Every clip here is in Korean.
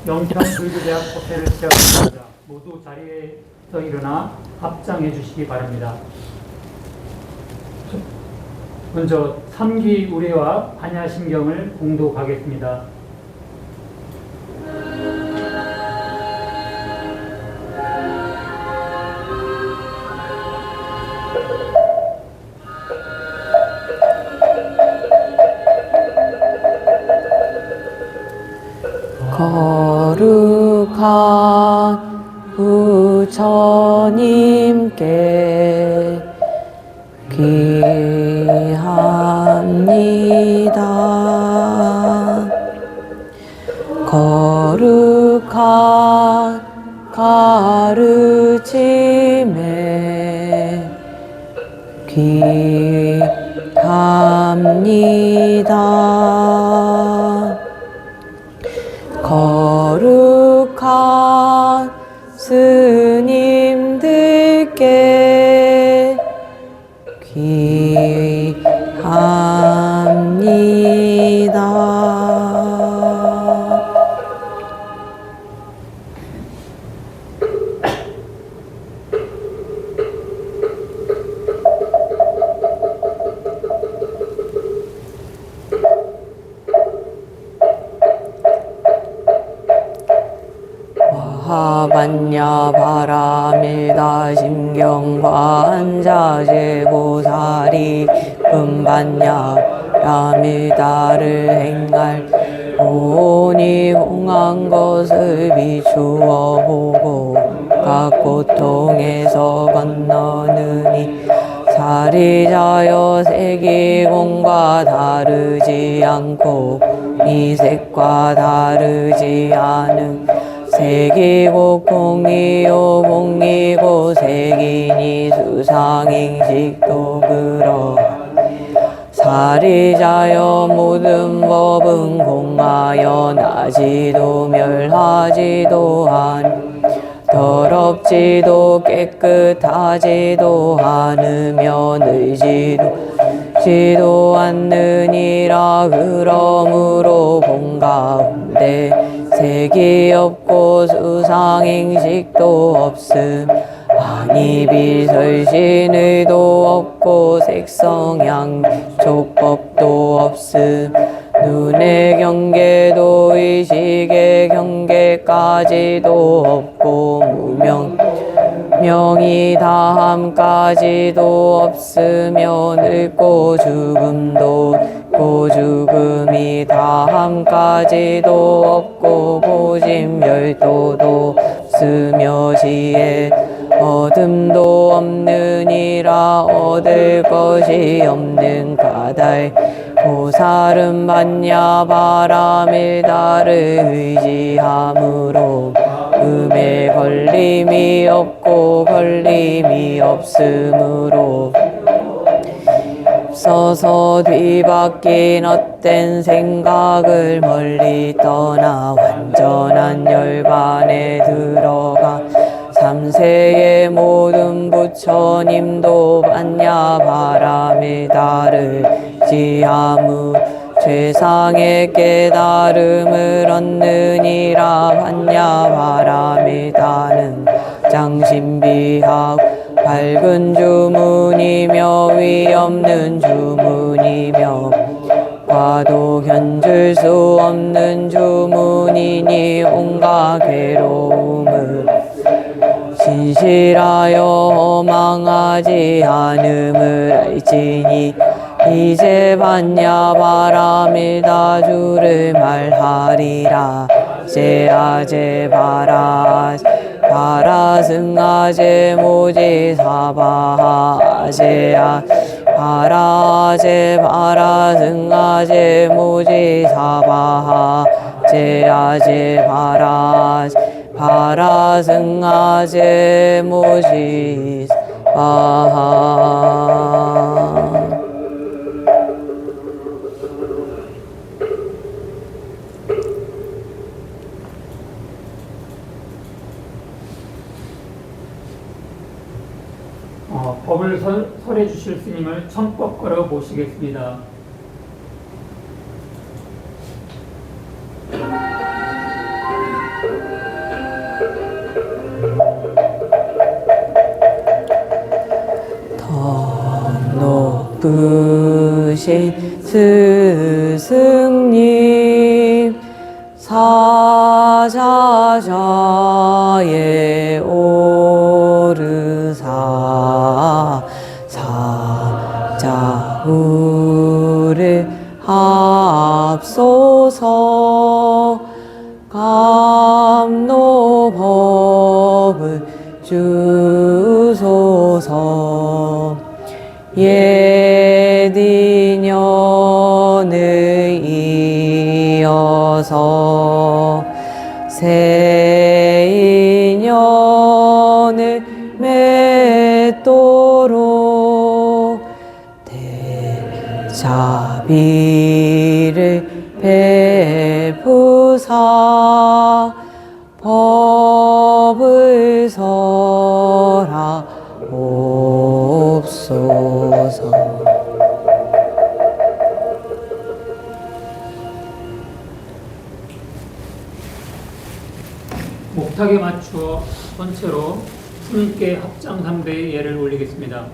영천불교대학 법회를 시작합니다. 모두 자리에서 일어나 합장해 주시기 바랍니다. 먼저 3기 우례와 반야심경을 공독하겠습니다. 거룩한 부처님께 귀합니다. 거룩한 가르침에 귀합니다. 거룩한 스님들께 귀합니다. 화반야 바라밀다 심경관자제보살이 금반야 라밀다를 행할 오니 홍한 것을 비추어 보고 각 고통에서 건너느니 사리자여 세기공과 다르지 않고 이색과 다르지 않은 색이고 공이요 공이고 색이니 수상행식도 그러 사리자여 모든 법은 공하여 나지도 멸하지도 한 더럽지도 깨끗하지도 않으며 늘지도 않느니라. 그러므로 공 가운데 색이 없고 수상행식도 없음 아니 비설신의도 없고 색성향촉법도 없음 눈의 경계도 의식의 경계까지도 없고 무명이 다함까지도 없으며 늙고 죽음도 없고 죽음이 다함까지도 없고 보짐열도도 없으며 지혜 얻음도 없느니라. 얻을 것이 없는 까닭 보살은 반야 바라밀다를 의지함으로 음에 걸림이 없고 걸림이 없으므로 서서 뒤바뀐 헛된 생각을 멀리 떠나 완전한 열반에 들어가 삼세의 모든 부처님도 반야 바라밀다를 지함으 최상의 깨달음을 얻느니라. 반야 바라밀다는 장신비하고 밝은 주문이며 위없는 주문이며 과도 견줄 수 없는 주문이니 온갖 괴로움을 진실하여 허망하지 않음을 알지니 이제 반야 바라밀다 주를 말하리라. 제아제 바라승아제 모지사바하제야 바라제 바라승아제 모지사바하제아제 바라승아제 모지사바하. 법을 설해 주실 스님을 청법 걸어 모시겠습니다. 복두신 스승님 사자자에 오르사 사자우를 합소서 감노법을 주소서 옛인연을 이어서 새 인연을 맺도록 대자비를 베푸사 법을 설하옵소서. 목탁에 맞추어 전체로 붉게 합장 3배의 예를 올리겠습니다.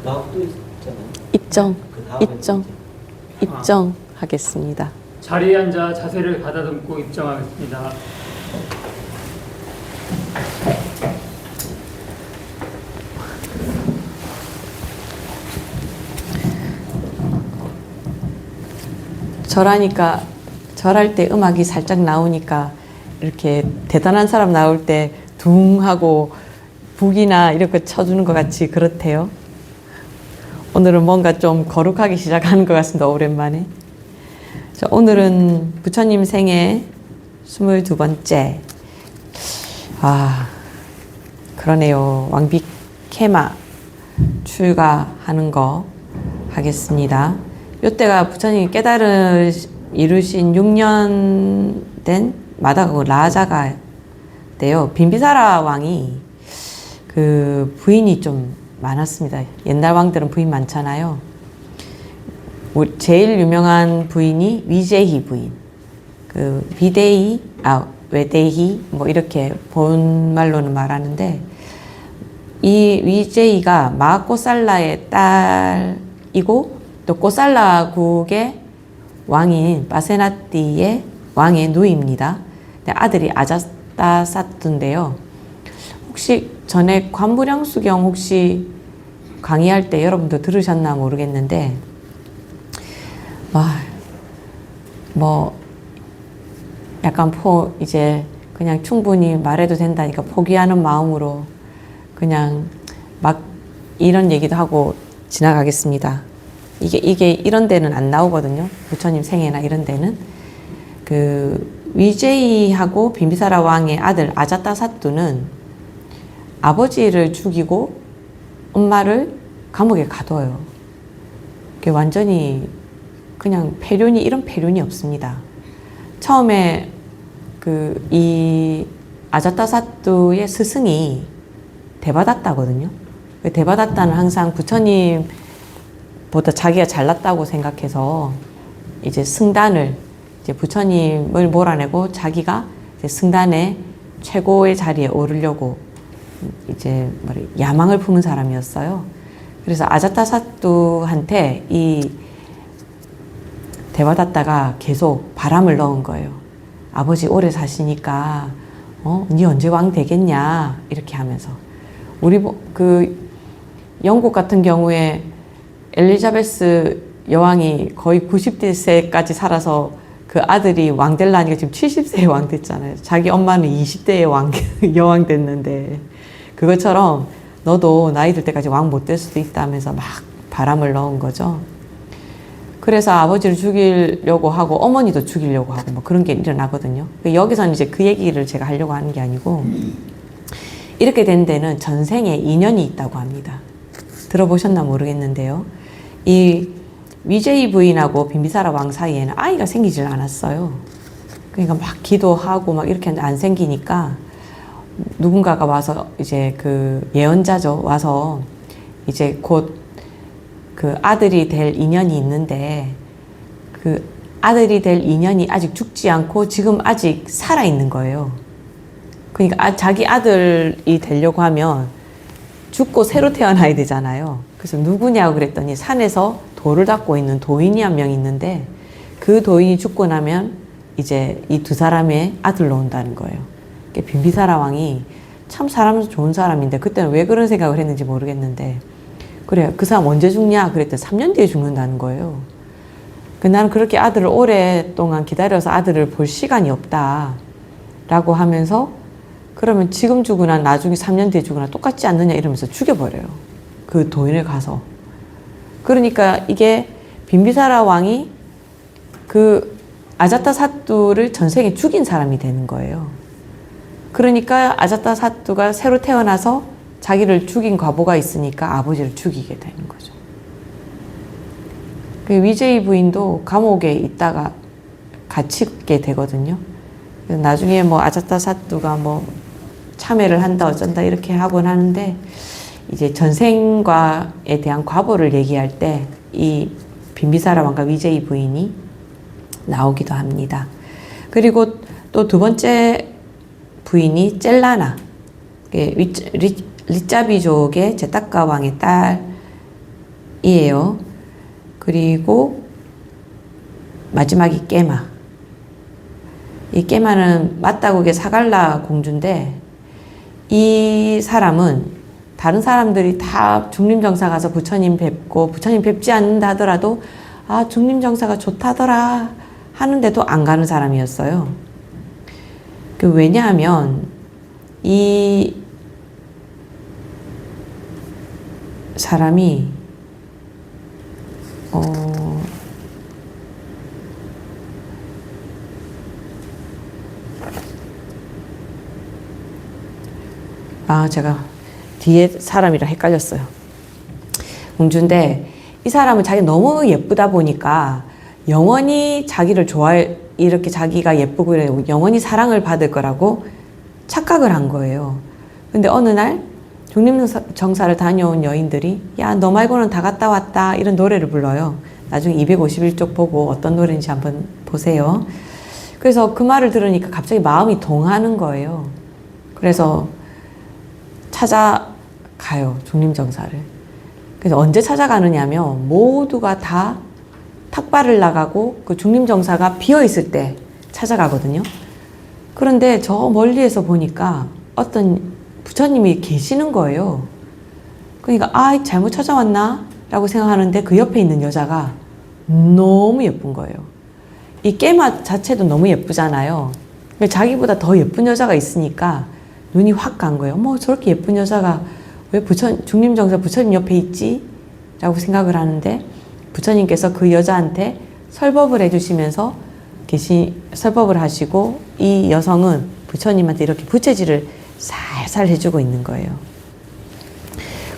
나도 있잖아요. 입정, 그 다음에 입정, 입정하겠습니다. 자리에 앉아 자세를 가다듬고 입장하겠습니다. 절하니까 절할 때 음악이 살짝 나오니까 이렇게 대단한 사람 나올 때 둥하고 북이나 이렇게 쳐주는 것 같이 그렇대요. 오늘은 뭔가 좀 거룩하게 시작하는 것 같습니다. 오랜만에. 자, 오늘은 부처님 생애 22번째. 아, 그러네요. 왕비 케마 출가하는 거 하겠습니다. 요때가 부처님이 이루신 6년 된 마다가 라자가 돼요. 빈비사라 왕이 그 부인이 좀 많았습니다. 옛날 왕들은 부인 많잖아요. 제일 유명한 부인이 위제희 부인. 그 외대희 뭐 이렇게 본말로는 말하는데 이 위제희가 마코살라의 딸이고 또 코살라국의 왕인 바세나띠의 왕의 누이입니다. 아들이 아자타사투인데요. 혹시 전에 관부량수경 혹시 강의할 때 여러분도 들으셨나 모르겠는데 뭐 약간 이제 그냥 충분히 말해도 된다니까 포기하는 마음으로 그냥 막 이런 얘기도 하고 지나가겠습니다. 이게 이런 데는 안 나오거든요. 부처님 생애나 이런 데는. 그 위제이하고 빈비사라 왕의 아들 아자타사투는 아버지를 죽이고 엄마를 감옥에 가둬요. 그게 완전히 그냥 이런 폐륜이 없습니다. 처음에 이 아자타사투의 스승이 대바다타거든요. 대바다타는 항상 부처님보다 자기가 잘났다고 생각해서 이제 승단을 이제 부처님을 몰아내고 자기가 이제 승단의 최고의 자리에 오르려고 이제 야망을 품은 사람이었어요. 그래서 아자타사투한테 이 대바다타가 계속 바람을 넣은 거예요. 아버지 오래 사시니까 니 언제 왕 되겠냐 이렇게 하면서 영국 같은 경우에 엘리자베스 여왕이 거의 90세까지 살아서 그 아들이 왕 되려니까 지금 70세에 왕 됐잖아요. 자기 엄마는 20대에 여왕 됐는데 그것처럼 너도 나이 들 때까지 왕 못 될 수도 있다면서 막 바람을 넣은 거죠. 그래서 아버지를 죽이려고 하고 어머니도 죽이려고 하고 뭐 그런 게 일어나거든요. 여기서는 이제 그 얘기를 제가 하려고 하는 게 아니고 이렇게 된 데는 전생에 인연이 있다고 합니다. 들어보셨나 모르겠는데요. 이 위제이 부인하고 빈비사라 왕 사이에는 아이가 생기질 않았어요. 그러니까 막 기도하고 막 이렇게 안 생기니까 누군가가 와서 이제 그 예언자죠. 와서 이제 곧 그 아들이 될 인연이 있는데 그 아들이 될 인연이 아직 죽지 않고 지금 아직 살아 있는 거예요. 그러니까 자기 아들이 되려고 하면 죽고 새로 태어나야 되잖아요. 그래서 누구냐고 그랬더니 산에서 돌을 닦고 있는 도인이 한 명 있는데 그 도인이 죽고 나면 이제 이 두 사람의 아들로 온다는 거예요. 빈비사라 왕이 참 사람 좋은 사람인데 그때는 왜 그런 생각을 했는지 모르겠는데 그래 그 사람 언제 죽냐 그랬더니 3년 뒤에 죽는다는 거예요. 나는 그렇게 아들을 오랫동안 기다려서 아들을 볼 시간이 없다 라고 하면서 그러면 지금 죽으나 나중에 3년 뒤에 죽으나 똑같지 않느냐 이러면서 죽여버려요. 그 도인을 가서. 그러니까 이게 빈비사라 왕이 그 아자타사뚜를 전생에 죽인 사람이 되는 거예요. 그러니까 아자타사뚜가 새로 태어나서 자기를 죽인 과보가 있으니까 아버지를 죽이게 되는 거죠. 그 위제이 부인도 감옥에 있다가 갇히게 되거든요. 나중에 뭐 아자타사뚜가 뭐 참회를 한다 어쩐다 이렇게 하곤 하는데 이제 전생과에 대한 과보를 얘기할 때 이 빈비사라 왕과 위제이 부인이 나오기도 합니다. 그리고 또 두 번째 부인이 젤라나, 리짜비족의 제타카 왕의 딸이에요. 그리고 마지막이 깨마. 이 깨마는 맞다국의 사갈라 공주인데 이 사람은 다른 사람들이 다 중림정사 가서 부처님 뵙고 부처님 뵙지 않는다 하더라도 아 중림정사가 좋다더라 하는데도 안 가는 사람이었어요. 왜냐하면 이 사람이 제가 뒤에 사람이랑 헷갈렸어요. 공주인데 이 사람은 자기 너무 예쁘다 보니까 영원히 자기를 좋아해 이렇게 자기가 예쁘고 이러고 영원히 사랑을 받을 거라고 착각을 한 거예요. 근데 어느 날 중림정사를 다녀온 여인들이 야, 너 말고는 다 갔다 왔다 이런 노래를 불러요. 나중에 251쪽 보고 어떤 노래인지 한번 보세요. 그래서 그 말을 들으니까 갑자기 마음이 동하는 거예요. 그래서 찾아가요, 중림정사를. 그래서 언제 찾아가느냐면 모두가 다 탁발을 나가고 그 중림정사가 비어있을 때 찾아가거든요. 그런데 저 멀리에서 보니까 어떤 부처님이 계시는 거예요. 그러니까 아 잘못 찾아왔나? 라고 생각하는데 그 옆에 있는 여자가 너무 예쁜 거예요. 이 깨마 자체도 너무 예쁘잖아요. 자기보다 더 예쁜 여자가 있으니까 눈이 확 간 거예요. 뭐 저렇게 예쁜 여자가 왜 중림정사 부처님 옆에 있지? 라고 생각을 하는데 부처님께서 그 여자한테 설법을 해주시면서 설법을 하시고 이 여성은 부처님한테 이렇게 부채질을 살살 해주고 있는 거예요.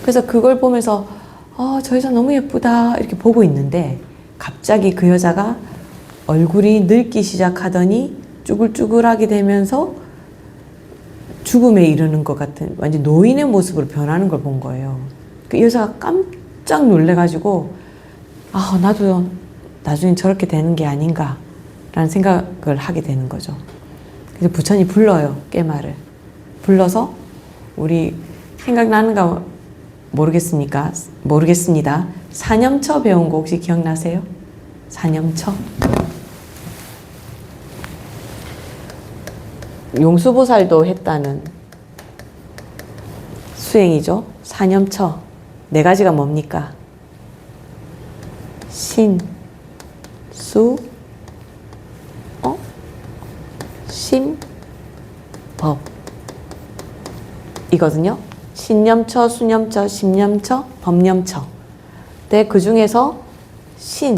그래서 그걸 보면서 저 여자 너무 예쁘다 이렇게 보고 있는데 갑자기 그 여자가 얼굴이 늙기 시작하더니 쭈글쭈글하게 되면서 죽음에 이르는 것 같은 완전 노인의 모습으로 변하는 걸 본 거예요. 그 여자가 깜짝 놀래가지고 나도 나중에 저렇게 되는 게 아닌가 라는 생각을 하게 되는 거죠. 그래서 부처님 불러요, 깨마를. 불러서 우리 생각나는가 모르겠습니까? 모르겠습니다. 사념처 배운 거 혹시 기억나세요? 사념처? 용수보살도 했다는 수행이죠. 사념처. 네 가지가 뭡니까? 신, 수, 심, 법 이거든요. 신념처, 수념처, 심념처, 법념처. 근데 그 중에서 신,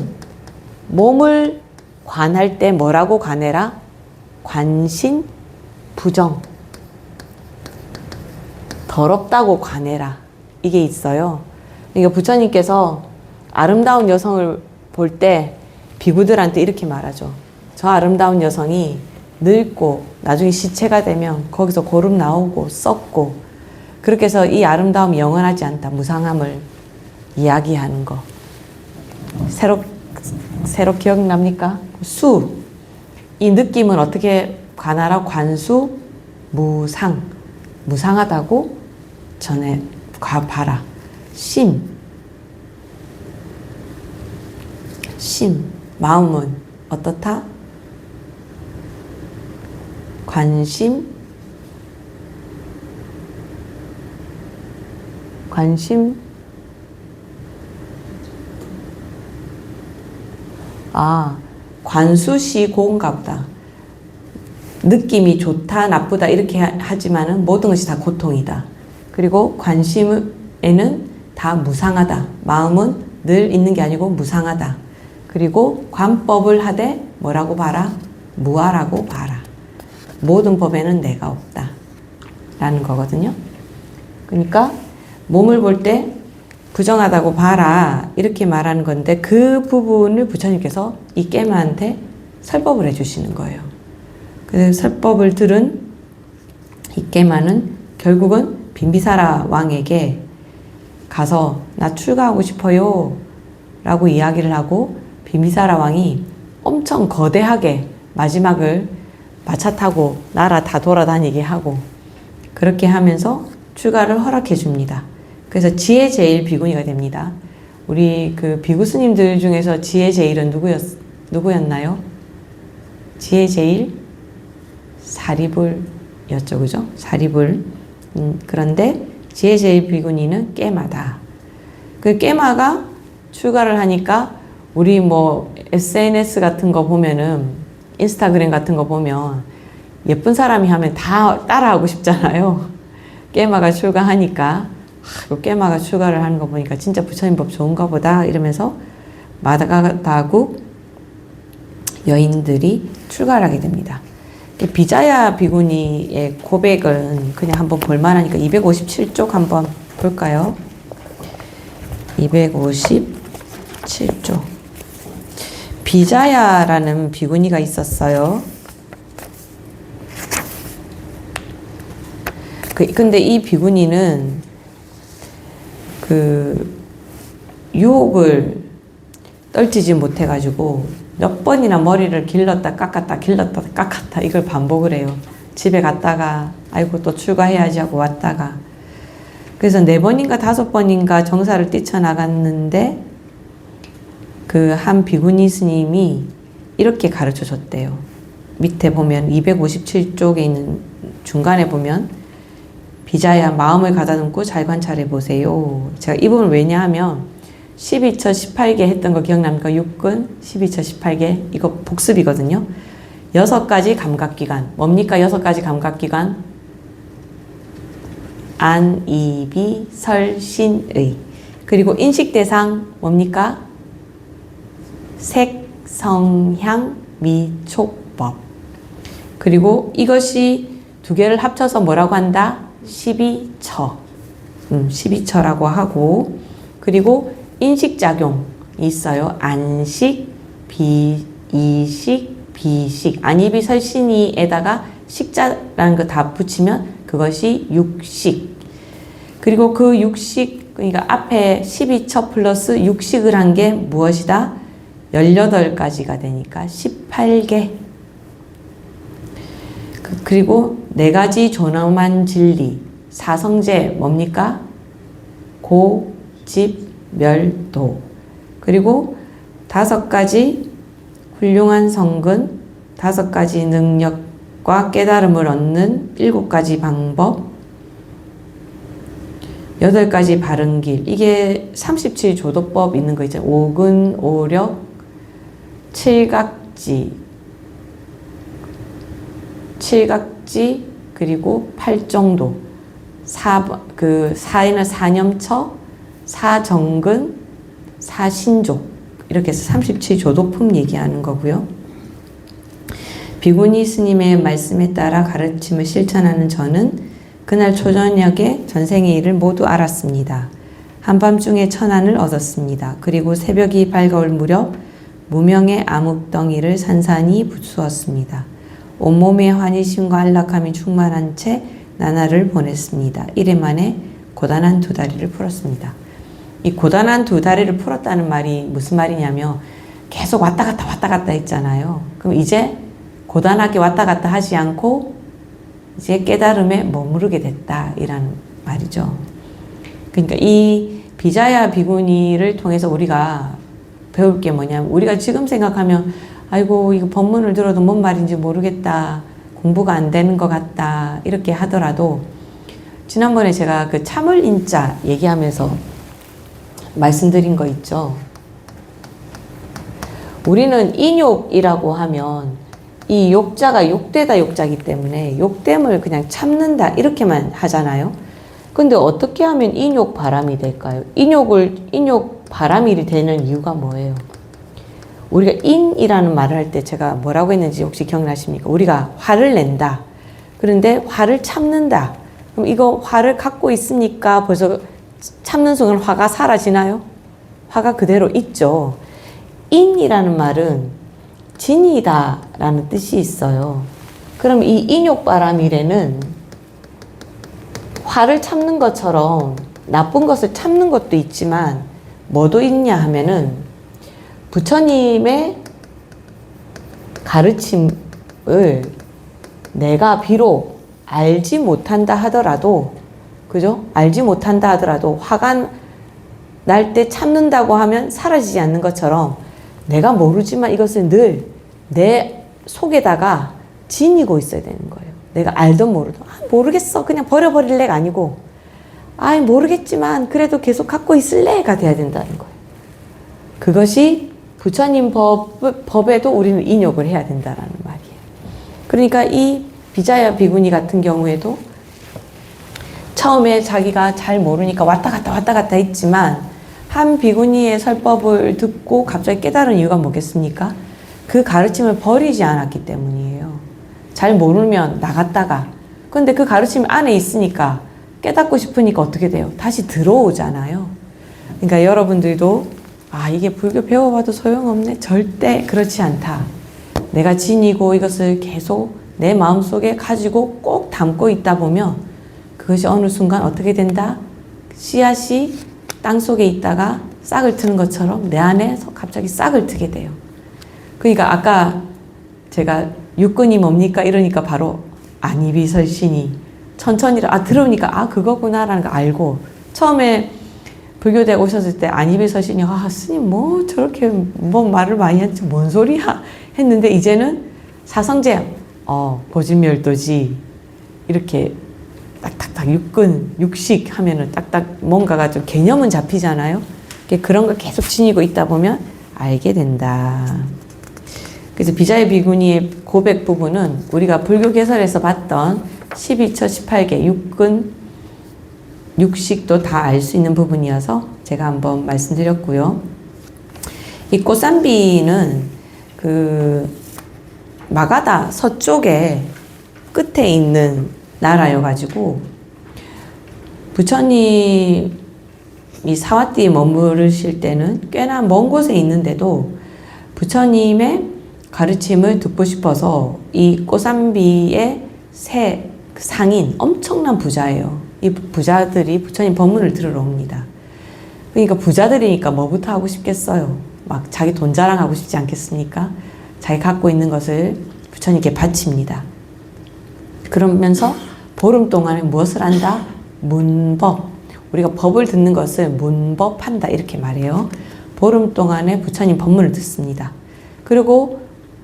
몸을 관할 때 뭐라고 관해라? 관신, 부정. 더럽다고 관해라. 이게 있어요. 그러니까 부처님께서 아름다운 여성을 볼 때 비구들한테 이렇게 말하죠. 저 아름다운 여성이 늙고 나중에 시체가 되면 거기서 고름 나오고 썩고 그렇게 해서 이 아름다움이 영원하지 않다. 무상함을 이야기하는 거. 새로 기억납니까? 수. 이 느낌은 어떻게 관하라? 관수, 무상. 무상하다고 전에 봐라. 심. 마음은 어떻다? 관심. 관수시고인가 보다. 느낌이 좋다, 나쁘다 이렇게 하지만은 모든 것이 다 고통이다. 그리고 관심에는 다 무상하다. 마음은 늘 있는 게 아니고 무상하다. 그리고 관법을 하되 뭐라고 봐라? 무아라고 봐라. 모든 법에는 내가 없다. 라는 거거든요. 그러니까 몸을 볼 때 부정하다고 봐라. 이렇게 말하는 건데 그 부분을 부처님께서 이 깨마한테 설법을 해주시는 거예요. 그래서 설법을 들은 이 깨마는 결국은 빈비사라 왕에게 가서 나 출가하고 싶어요. 라고 이야기를 하고 빈비사라 왕이 엄청 거대하게 마지막을 마차 타고 나라 다 돌아다니게 하고 그렇게 하면서 출가를 허락해 줍니다. 그래서 지혜 제일 비구니가 됩니다. 우리 그 비구 스님들 중에서 지혜 제일은 누구였나요? 지혜 제일 사리불이었죠, 그죠? 사리불. 그런데 지혜 제일 비구니는 깨마다. 그 깨마가 출가를 하니까 우리 뭐 SNS 같은 거 보면은 인스타그램 같은 거 보면 예쁜 사람이 하면 다 따라하고 싶잖아요. 깨마가 출가하니까 깨마가 출가를 하는 거 보니까 진짜 부처님 법 좋은가 보다 이러면서 마다가다국 여인들이 출가를 하게 됩니다. 비자야 비구니의 고백은 그냥 한번 볼만하니까 257쪽 한번 볼까요? 257쪽. 비자야라는 비구니가 있었어요. 근데 이 비구니는 유혹을 떨치지 못해가지고 몇 번이나 머리를 길렀다 깎았다 길렀다 깎았다 이걸 반복을 해요. 집에 갔다가 아이고 또 출가해야지 하고 왔다가 그래서 4번인가 5번인가 정사를 뛰쳐나갔는데 그 한 비구니 스님이 이렇게 가르쳐 줬대요. 밑에 보면 257쪽에 있는 중간에 보면 비자야 마음을 가다듬고 잘 관찰해 보세요. 제가 이 부분을 왜냐하면 12처 18개 했던 거 기억납니까? 6근 12처 18개 이거 복습이거든요. 6가지 감각기관 뭡니까? 6가지 감각기관 안, 이, 비, 설, 신, 의 그리고 인식대상 뭡니까? 색, 성, 향, 미, 촉, 법 그리고 이것이 2개를 합쳐서 뭐라고 한다? 12처 12처라고 하고 그리고 인식작용이 있어요. 안식, 이식, 비식 안이비 설신이에다가 식자라는 거 다 붙이면 그것이 육식 그리고 그 육식 그러니까 앞에 12처 플러스 육식을 한 게 무엇이다? 18가지가 되니까 18개 그리고 4가지 존엄한 진리 사성제 뭡니까? 고, 집, 멸, 도 그리고 5가지 훌륭한 성근 5가지 능력과 깨달음을 얻는 7가지 방법 8가지 바른 길 이게 37조도법 있는 거 있죠. 5근, 5력, 7각지 그리고 8정도 4에는 사념처 4정근 4신족 이렇게 해서 37조도품 얘기하는 거고요. 비구니 스님의 말씀에 따라 가르침을 실천하는 저는 그날 초저녁에 전생의 일을 모두 알았습니다. 한밤중에 천안을 얻었습니다. 그리고 새벽이 밝아올 무렵 무명의 암흑덩이를 산산이 부수었습니다. 온몸에 환희심과 안락함이 충만한 채 나날을 보냈습니다. 이래 만에 고단한 두 다리를 풀었습니다. 이 고단한 두 다리를 풀었다는 말이 무슨 말이냐면 계속 왔다 갔다 했잖아요. 그럼 이제 고단하게 왔다 갔다 하지 않고 이제 깨달음에 머무르게 됐다 이라는 말이죠. 그러니까 이 비자야 비구니를 통해서 우리가 배울 게 뭐냐면 우리가 지금 생각하면 아이고 이거 법문을 들어도 뭔 말인지 모르겠다, 공부가 안 되는 것 같다 이렇게 하더라도 지난번에 제가 그 참을 인자 얘기하면서 말씀드린 거 있죠. 우리는 인욕이라고 하면 이 욕자가 욕되다 욕자기 때문에 욕됨을 그냥 참는다 이렇게만 하잖아요. 근데 어떻게 하면 인욕 바람이 될까요? 인욕 바람이 되는 이유가 뭐예요? 우리가 인이라는 말을 할 때 제가 뭐라고 했는지 혹시 기억나십니까? 우리가 화를 낸다. 그런데 화를 참는다. 그럼 이거 화를 갖고 있으니까 벌써 참는 순간 화가 사라지나요? 화가 그대로 있죠. 인이라는 말은 진이다 라는 뜻이 있어요. 그럼 이 인욕바람이래는 화를 참는 것처럼 나쁜 것을 참는 것도 있지만 뭐도 있냐 하면은 부처님의 가르침을 내가 비록 알지 못한다 하더라도, 그죠? 알지 못한다 하더라도 화가 날 때 참는다고 하면 사라지지 않는 것처럼 내가 모르지만 이것을 늘 내 속에다가 지니고 있어야 되는 거예요. 내가 알든 모르든 모르겠어 그냥 버려버릴래가 아니고 모르겠지만 그래도 계속 갖고 있을래가 돼야 된다는 거예요. 그것이 부처님 법에도 우리는 인욕을 해야 된다라는 말이에요. 그러니까 이 비자야 비구니 같은 경우에도 처음에 자기가 잘 모르니까 왔다 갔다 했지만 한 비구니의 설법을 듣고 갑자기 깨달은 이유가 뭐겠습니까? 그 가르침을 버리지 않았기 때문이에요. 잘 모르면 나갔다가 근데 그 가르침 안에 있으니까 깨닫고 싶으니까 어떻게 돼요? 다시 들어오잖아요. 그러니까 여러분들도 이게 불교 배워봐도 소용없네? 절대 그렇지 않다. 내가 지니고 이것을 계속 내 마음속에 가지고 꼭 담고 있다 보면 그것이 어느 순간 어떻게 된다? 씨앗이 땅속에 있다가 싹을 트는 것처럼 내 안에서 갑자기 싹을 트게 돼요. 그러니까 아까 제가 육근이 뭡니까? 이러니까 바로 안이비설신이 천천히 들으니까 그거구나라는 거 알고 처음에 불교대에 오셨을 때 안이비설신이 스님 뭐 저렇게 뭐 말을 많이 했지 뭔 소리야 했는데 이제는 사성제 보진멸도지 이렇게 딱딱딱 육근 육식 하면은 딱딱 뭔가가 좀 개념은 잡히잖아요. 그런 걸 계속 지니고 있다 보면 알게 된다. 그래서 비자야 비구니의 고백 부분은 우리가 불교 개설에서 봤던 12처 18개 육근 육식도 다 알 수 있는 부분이어서 제가 한번 말씀드렸고요. 이 꼬산비는 그 마가다 서쪽에 끝에 있는 나라여가지고 부처님이 사와띠에 머무르실 때는 꽤나 먼 곳에 있는데도 부처님의 가르침을 듣고 싶어서 이 꼬산비의 세 상인 엄청난 부자예요. 이 부자들이 부처님 법문을 들으러 옵니다. 그러니까 부자들이니까 뭐부터 하고 싶겠어요? 막 자기 돈 자랑하고 싶지 않겠습니까? 자기 갖고 있는 것을 부처님께 바칩니다. 그러면서 보름 동안에 무엇을 한다? 문법. 우리가 법을 듣는 것을 문법한다 이렇게 말해요. 보름 동안에 부처님 법문을 듣습니다. 그리고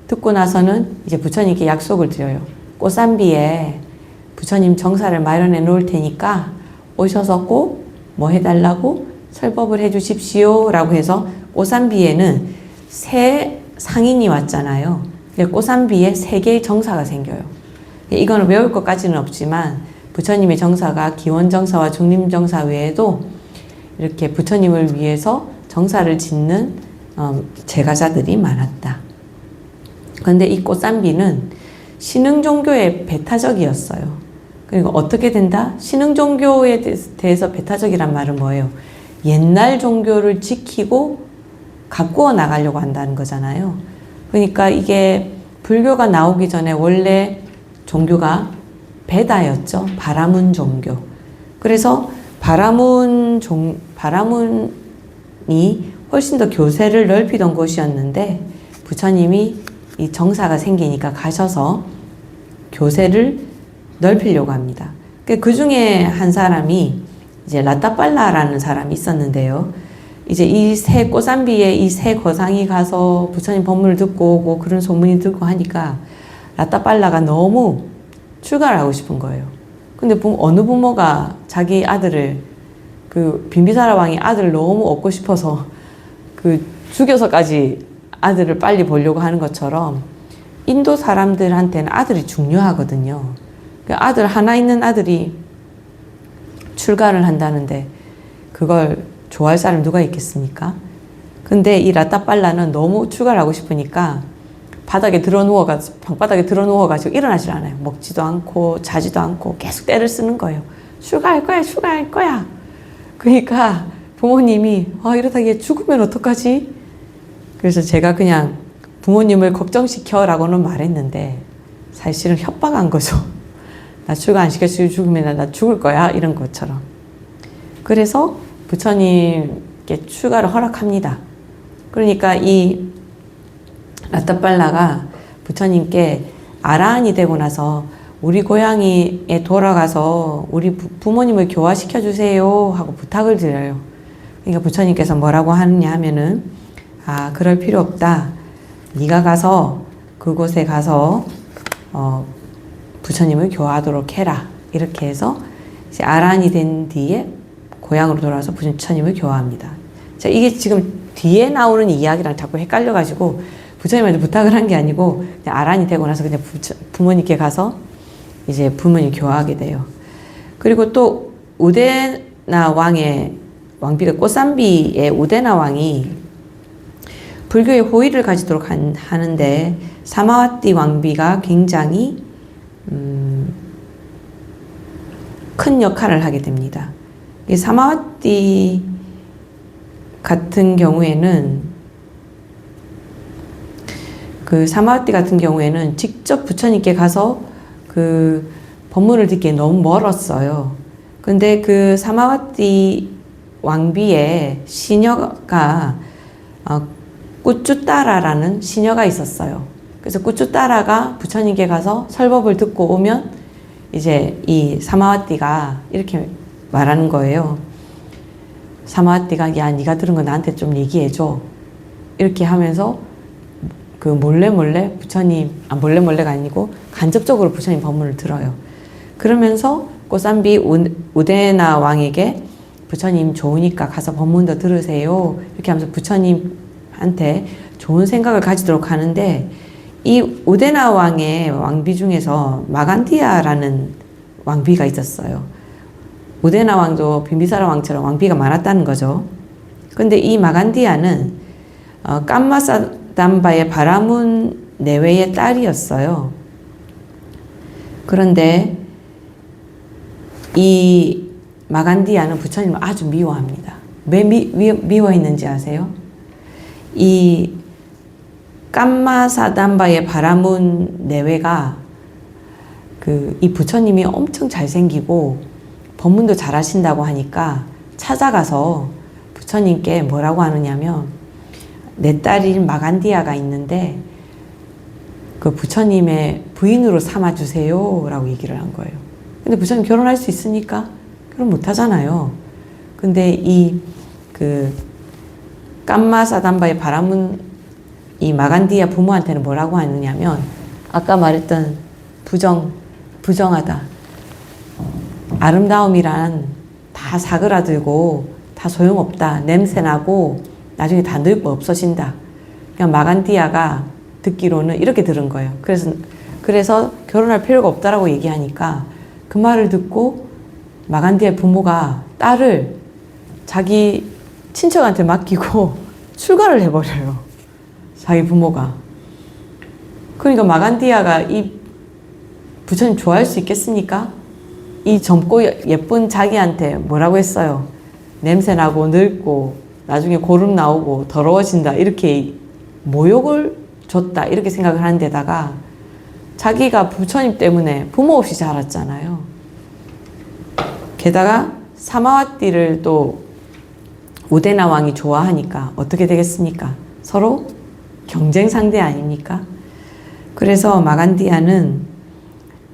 듣고 나서는 이제 부처님께 약속을 드려요. 꼬산비에 부처님 정사를 마련해 놓을 테니까 오셔서 꼭 뭐 해달라고 설법을 해주십시오 라고 해서 꼬산비에는 세 상인이 왔잖아요. 꼬산비에 세 개의 정사가 생겨요. 이거는 외울 것까지는 없지만 부처님의 정사가 기원정사와 중림정사 외에도 이렇게 부처님을 위해서 정사를 짓는 제가자들이 많았다. 그런데 이 꼬산비는 신흥종교의 배타적이었어요. 그리고 어떻게 된다? 신흥종교에 대해서 배타적이란 말은 뭐예요? 옛날 종교를 지키고 가꾸어 나가려고 한다는 거잖아요. 그러니까 이게 불교가 나오기 전에 원래 종교가 베다였죠. 바라문 종교. 그래서 바라문이 훨씬 더 교세를 넓히던 곳이었는데 부처님이 이 정사가 생기니까 가셔서 교세를 넓히려고 합니다. 그 중에 한 사람이 이제 라따빨라라는 사람이 있었는데요. 이제 이 새 꼬산비에 이 새 거상이 가서 부처님 법문을 듣고 오고 그런 소문이 듣고 하니까 라따빨라가 너무 출가를 하고 싶은 거예요. 근데 어느 부모가 자기 아들을 그 빈비사라 왕이 아들을 너무 얻고 싶어서 그 죽여서까지 아들을 빨리 보려고 하는 것처럼 인도 사람들한테는 아들이 중요하거든요. 그 아들 하나 있는 아들이 출가를 한다는데 그걸 좋아할 사람이 누가 있겠습니까? 근데 이 라따빨라는 너무 출가를 하고 싶으니까 방바닥에 들어 누워가지고 일어나질 않아요. 먹지도 않고 자지도 않고 계속 때를 쓰는 거예요. 출가할 거야, 출가할 거야. 그러니까 부모님이 이러다 얘 죽으면 어떡하지? 그래서 제가 그냥 부모님을 걱정시켜라고는 말했는데 사실은 협박한 거죠. 나 출가 안 시켜주고 죽으면 나 죽을 거야 이런 것처럼. 그래서 부처님께 출가를 허락합니다. 그러니까 이 라따빨라가 부처님께 아라한이 되고 나서 우리 고향에 돌아가서 우리 부모님을 교화시켜 주세요 하고 부탁을 드려요. 그러니까 부처님께서 뭐라고 하느냐 하면은 그럴 필요 없다. 네가 가서 그곳에 가서 부처님을 교화하도록 해라. 이렇게 해서 이제 아라한이 된 뒤에 고향으로 돌아와서 부처님을 교화합니다. 자, 이게 지금 뒤에 나오는 이야기랑 자꾸 헷갈려가지고 부처님한테 부탁을 한 게 아니고 그냥 아란이 되고 나서 그냥 부모님께 가서 이제 부모님 교화하게 돼요. 그리고 또 우데나 왕의 왕비가 꼬산비의 우데나 왕이 불교의 호의를 가지도록 하는데 사마와티 왕비가 굉장히 큰 역할을 하게 됩니다. 이 사마와티 같은 경우에는 직접 부처님께 가서 그 법문을 듣기에 너무 멀었어요. 근데 그 사마와티 왕비의 시녀가 꾸쭈따라라는 시녀가 있었어요. 그래서 꾸쭈따라가 부처님께 가서 설법을 듣고 오면 이제 이 사마와티가 이렇게 말하는 거예요. 사마와티가 야 네가 들은 거 나한테 좀 얘기해줘. 이렇게 하면서 그 몰래 부처님 몰래가 아니고 간접적으로 부처님 법문을 들어요. 그러면서 꼬산비 우데나 왕에게 부처님 좋으니까 가서 법문도 들으세요. 이렇게 하면서 부처님한테 좋은 생각을 가지도록 하는데 이 우데나 왕의 왕비 중에서 마간디아라는 왕비가 있었어요. 우데나 왕도 빈비사라 왕처럼 왕비가 많았다는 거죠. 근데 이 마간디아는 깜마사담바의 바라문 내외의 딸이었어요. 그런데 이 마간디아는 부처님을 아주 미워합니다. 왜 미워했는지 아세요? 이 깜마사담바의 바라문 내외가 이 부처님이 엄청 잘생기고 법문도 잘하신다고 하니까 찾아가서 부처님께 뭐라고 하느냐면 내 딸인 마간디아가 있는데 그 부처님의 부인으로 삼아주세요 라고 얘기를 한 거예요. 근데 부처님 결혼할 수 있으니까 결혼 못 하잖아요. 근데 깜마사담바의 바라문 이 마간디아 부모한테는 뭐라고 하느냐면 아까 말했던 부정하다. 아름다움이란 다 사그라들고 다 소용없다. 냄새나고 나중에 다 늙고 없어진다. 그냥 마간디아가 듣기로는 이렇게 들은 거예요. 그래서 결혼할 필요가 없다라고 얘기하니까 그 말을 듣고 마간디아의 부모가 딸을 자기 친척한테 맡기고 출가를 해버려요. 자기 부모가. 그러니까 마간디아가 이 부처님 좋아할 수 있겠습니까? 이 젊고 예쁜 자기한테 뭐라고 했어요? 냄새나고 늙고 나중에 고름 나오고 더러워진다. 이렇게 모욕을 줬다 이렇게 생각을 하는 데다가 자기가 부처님 때문에 부모 없이 자랐잖아요. 게다가 사마와띠를 또 우데나 왕이 좋아하니까 어떻게 되겠습니까? 서로 경쟁 상대 아닙니까? 그래서 마간디아는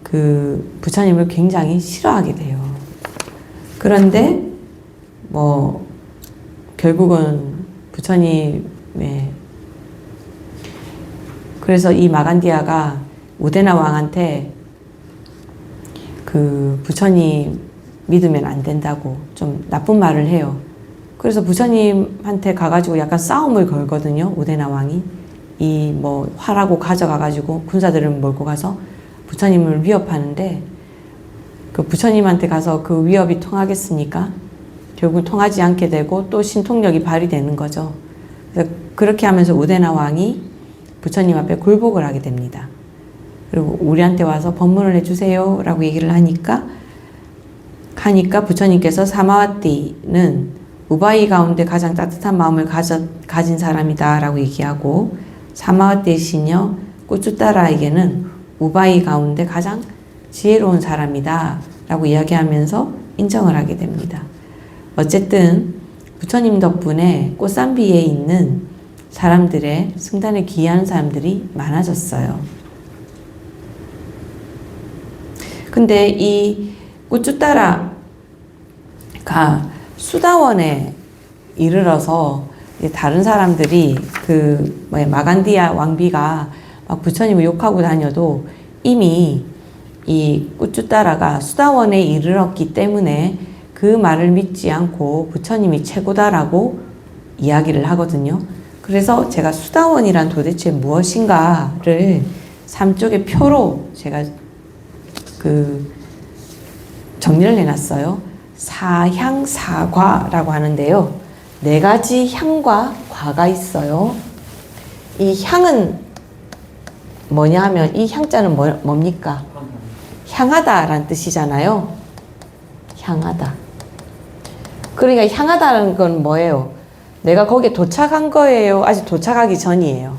그 부처님을 굉장히 싫어하게 돼요. 그런데 뭐 결국은 부처님의 그래서 이 마간디아가 우데나 왕한테 그 부처님 믿으면 안 된다고 좀 나쁜 말을 해요. 그래서 부처님한테 가가지고 약간 싸움을 걸거든요. 우데나 왕이 이 뭐 화라고 가져가가지고 군사들을 몰고 가서 부처님을 위협하는데 그 부처님한테 가서 그 위협이 통하겠습니까? 결국 통하지 않게 되고 또 신통력이 발휘되는 거죠. 그래서 그렇게 하면서 우데나 왕이 부처님 앞에 굴복을 하게 됩니다. 그리고 우리한테 와서 법문을 해주세요 라고 얘기를 하니까 부처님께서 사마와띠는 우바이 가운데 가장 따뜻한 마음을 가진 사람이다 라고 얘기하고 사마와띠의 시녀 꾸쭈따라에게는 우바이 가운데 가장 지혜로운 사람이다 라고 이야기하면서 인정을 하게 됩니다. 어쨌든 부처님 덕분에 꽃산비에 있는 사람들의 승단에 기여하는 사람들이 많아졌어요. 근데 이 꾸쭈따라가 수다원에 이르러서 다른 사람들이 그 마간디아 왕비가 막 부처님을 욕하고 다녀도 이미 이 꾸쭈따라가 수다원에 이르렀기 때문에 그 말을 믿지 않고 부처님이 최고다라고 이야기를 하거든요. 그래서 제가 수다원이란 도대체 무엇인가를 3쪽의 표로 제가 그 정리를 해놨어요. 사향사과라고 하는데요. 4가지 향과 과가 있어요. 이 향은 뭐냐 하면 이 향자는 뭡니까? 향하다라는 뜻이잖아요. 향하다. 그러니까 향하다는 건 뭐예요? 내가 거기에 도착한 거예요? 아직 도착하기 전이에요?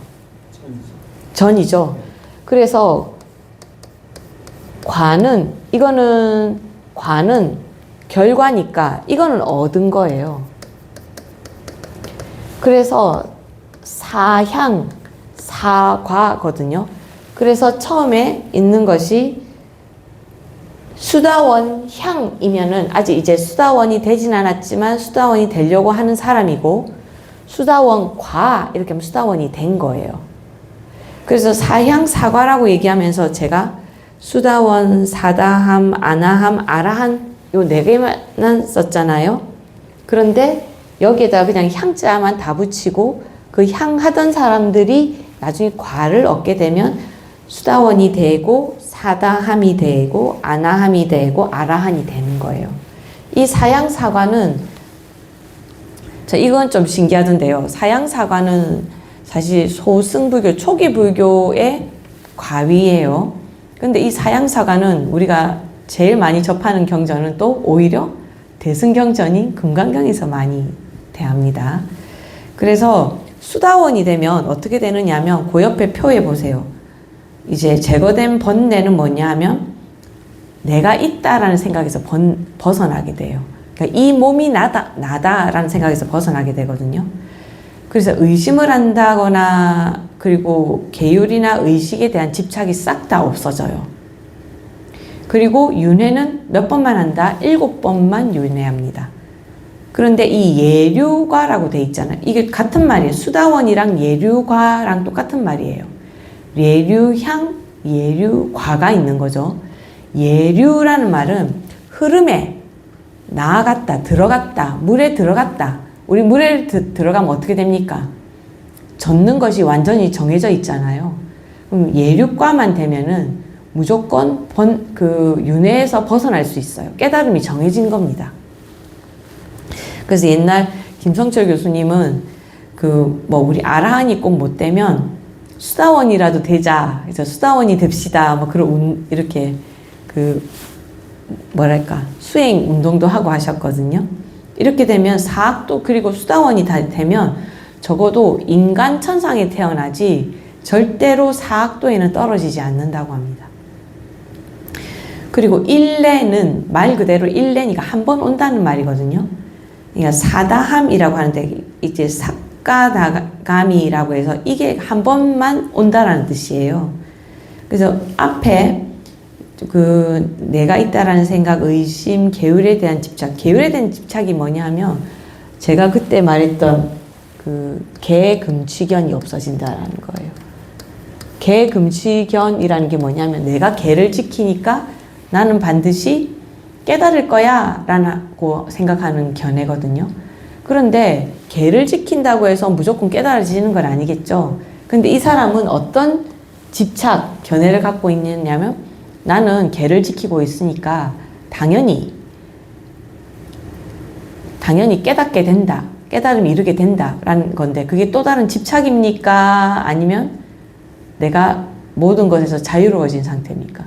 전이죠. 그래서 과는 결과니까 이거는 얻은 거예요. 그래서 사향, 사과거든요. 그래서 처음에 있는 것이 수다원 향이면은 아직 이제 수다원이 되진 않았지만 수다원이 되려고 하는 사람이고 수다원 과 이렇게 하면 수다원이 된 거예요. 그래서 사향 사과라고 얘기하면서 제가 수다원, 사다함, 아나함, 아라한 요 4개만 썼잖아요. 그런데 여기에다 그냥 향자만 다 붙이고 그 향하던 사람들이 나중에 과를 얻게 되면 수다원이 되고 사다함이 되고 아나함이 되고 아라한이 되는 거예요. 이 사양사과는 이건 좀 신기하던데요. 사양사과는 사실 소승불교 초기 불교의 과위예요. 근데 이 사양사과는 우리가 제일 많이 접하는 경전은 또 오히려 대승경전인 금강경에서 많이 대합니다. 그래서 수다원이 되면 어떻게 되느냐 하면 그 옆에 표에 보세요. 이제 제거된 번뇌는 뭐냐 하면 내가 있다라는 생각에서 벗어나게 돼요. 그러니까 이 몸이 나다라는 생각에서 벗어나게 되거든요. 그래서 의심을 한다거나 그리고 계율이나 의식에 대한 집착이 싹 다 없어져요. 그리고 윤회는 몇 번만 한다? 7번만 윤회합니다. 그런데 이 예류과라고 돼 있잖아요. 이게 같은 말이에요. 수다원이랑 예류과랑 똑같은 말이에요. 예류향, 예류과가 있는 거죠. 예류라는 말은 흐름에 나아갔다, 들어갔다, 물에 들어갔다. 우리 물에 들어가면 어떻게 됩니까? 젖는 것이 완전히 정해져 있잖아요. 그럼 예류과만 되면은 무조건 윤회에서 벗어날 수 있어요. 깨달음이 정해진 겁니다. 그래서 옛날 김성철 교수님은 우리 아라한이 꼭 못 되면 수다원이라도 되자. 그래서 수다원이 됩시다. 이렇게 수행 운동도 하고 하셨거든요. 이렇게 되면 사학도 그리고 수다원이 다 되면 적어도 인간 천상에 태어나지 절대로 사학도에는 떨어지지 않는다고 합니다. 그리고 일례는 말 그대로 일례니까 한 번 온다는 말이거든요. 그러니까 사다함이라고 하는데 이제 삭가다감이라고 해서 이게 한 번만 온다라는 뜻이에요. 그래서 앞에 그 내가 있다라는 생각, 의심, 계율에 대한 집착. 계율에 대한 집착이 뭐냐면 제가 그때 말했던 그 계금취견이 없어진다라는 거예요. 계금취견이라는 게 뭐냐면 내가 계를 지키니까 나는 반드시 깨달을 거야 라고 생각하는 견해거든요. 그런데 계를 지킨다고 해서 무조건 깨달아지는 건 아니겠죠. 근데 이 사람은 어떤 집착, 견해를 갖고 있느냐면 나는 계를 지키고 있으니까 당연히 깨닫게 된다. 깨달음이 이르게 된다라는 건데 그게 또 다른 집착입니까? 아니면 내가 모든 것에서 자유로워진 상태입니까?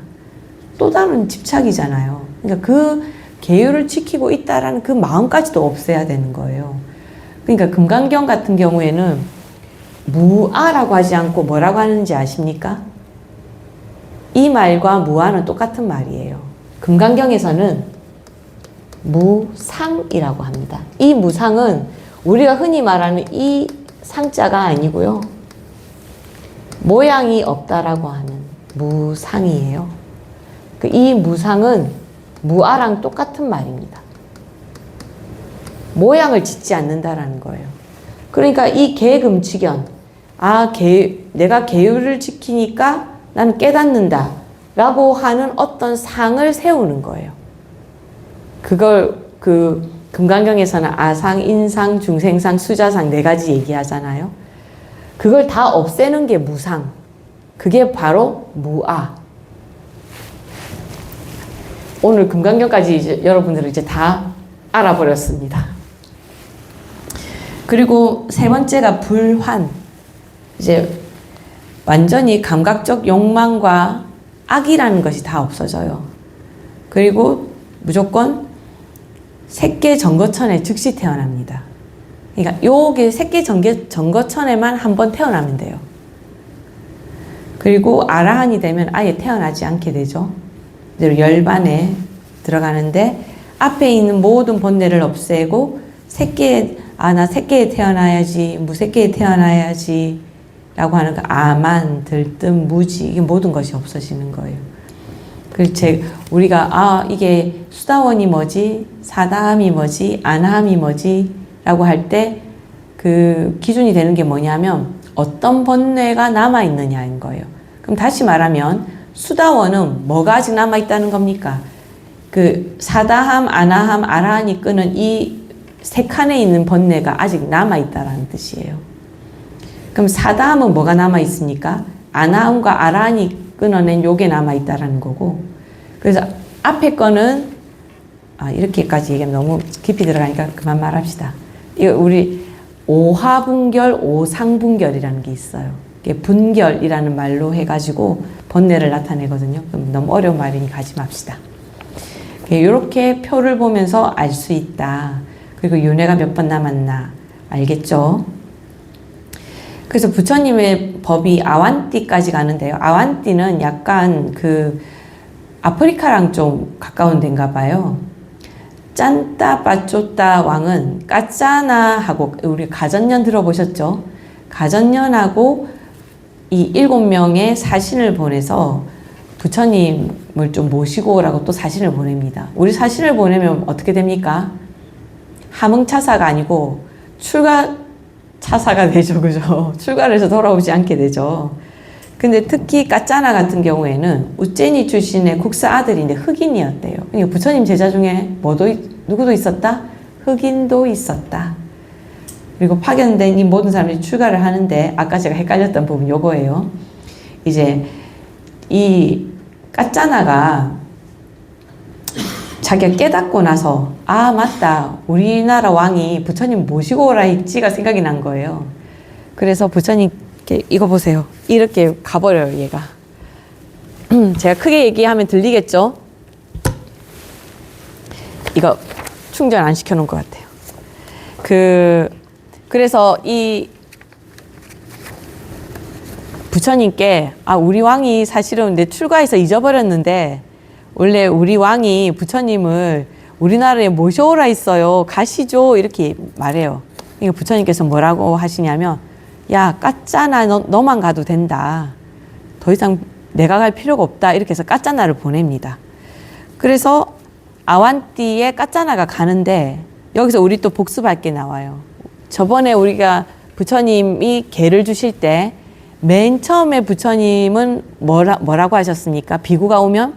또 다른 집착이잖아요. 그러니까 그 계율을 지키고 있다라는 그 마음까지도 없애야 되는 거예요. 그러니까 금강경 같은 경우에는 무아라고 하지 않고 뭐라고 하는지 아십니까? 이 말과 무아는 똑같은 말이에요. 금강경에서는 무상이라고 합니다. 이 무상은 우리가 흔히 말하는 이 상자가 아니고요. 모양이 없다라고 하는 무상이에요. 이 무상은 무아랑 똑같은 말입니다. 모양을 짓지 않는다라는 거예요. 그러니까 이 계금취견, 내가 계율을 지키니까 나는 깨닫는다 라고 하는 어떤 상을 세우는 거예요. 그걸 금강경에서는 아상, 인상, 중생상, 수자상 4가지 얘기하잖아요. 그걸 다 없애는 게 무상. 그게 바로 무아. 오늘 금강경까지 이제 여러분들은 이제 다 알아버렸습니다. 그리고 세 번째가 불환. 이제 완전히 감각적 욕망과 악이라는 것이 다 없어져요. 그리고 무조건 색계 정거천에 즉시 태어납니다. 그러니까 요게 색계 정거천에만 한 번 태어나면 돼요. 그리고 아라한이 되면 아예 태어나지 않게 되죠. 열반에 들어가는데 앞에 있는 모든 번뇌를 없애고 나 색계에 태어나야지, 무색계에 태어나야지 라고 하는 그 아만, 들뜸, 무지 이게 모든 것이 없어지는 거예요. 그래서 우리가 이게 수다원이 뭐지, 사다함이 뭐지, 아나함이 뭐지 라고 할 때 그 기준이 되는 게 뭐냐면 어떤 번뇌가 남아있느냐인 거예요. 그럼 다시 말하면 수다원은 뭐가 아직 남아있다는 겁니까? 그 사다함, 아나함, 아라한이 끄는 이 세 칸에 있는 번뇌가 아직 남아있다라는 뜻이에요. 그럼 사다함은 뭐가 남아있습니까? 아나함과 아라한이 끊어낸 요게 남아있다라는 거고, 그래서 앞에 거는 이렇게까지 얘기하면 너무 깊이 들어가니까 그만 말합시다. 이거 우리 오화분결, 오상분결이라는 게 있어요. 이게 분결이라는 말로 해가지고 번뇌를 나타내거든요. 그럼 너무 어려운 말이니 가지 맙시다. 이렇게 표를 보면서 알 수 있다. 그리고 윤회가 몇 번 남았나 알겠죠? 그래서 부처님의 법이 아완띠까지 가는데요. 아완띠는 약간 그 아프리카랑 좀 가까운 데인가 봐요. 짠따 빠쪼따 왕은 까짜나하고 우리 가전년 들어보셨죠? 가전년하고 이 7명의 사신을 보내서 부처님을 좀 모시고 오라고 또 사신을 보냅니다. 우리 사신을 보내면 어떻게 됩니까? 함흥차사가 아니고 출가차사가 되죠. 그죠? 출가를 해서 돌아오지 않게 되죠. 근데 특히 까짜나 같은 경우에는 우째니 출신의 국사 아들인데 흑인이었대요. 그러니까 부처님 제자 중에 누구도 있었다? 흑인도 있었다. 그리고 파견된 이 모든 사람들이 출가를 하는데 아까 제가 헷갈렸던 부분 요거예요. 이제 이 까짜나가 자기가 깨닫고 나서 맞다. 우리나라 왕이 부처님 모시고 오라 했지가 생각이 난 거예요. 그래서 부처님께 이거 보세요. 이렇게 가버려요, 얘가. 제가 크게 얘기하면 들리겠죠? 이거 충전 안 시켜놓은 것 같아요. 그래서 이 부처님께 우리 왕이 사실은 내 출가해서 잊어버렸는데 원래 우리 왕이 부처님을 우리나라에 모셔오라 했어요. 가시죠. 이렇게 말해요. 그러니까 부처님께서 뭐라고 하시냐면 야 깠잖아. 너만 가도 된다. 더 이상 내가 갈 필요가 없다. 이렇게 해서 깠잖아를 보냅니다. 그래서 아완띠에 깠잖아가 가는데 여기서 우리 또 복습할 게 나와요. 저번에 우리가 부처님이 개를 주실 때 맨 처음에 부처님은 뭐라고 하셨습니까? 비구가 오면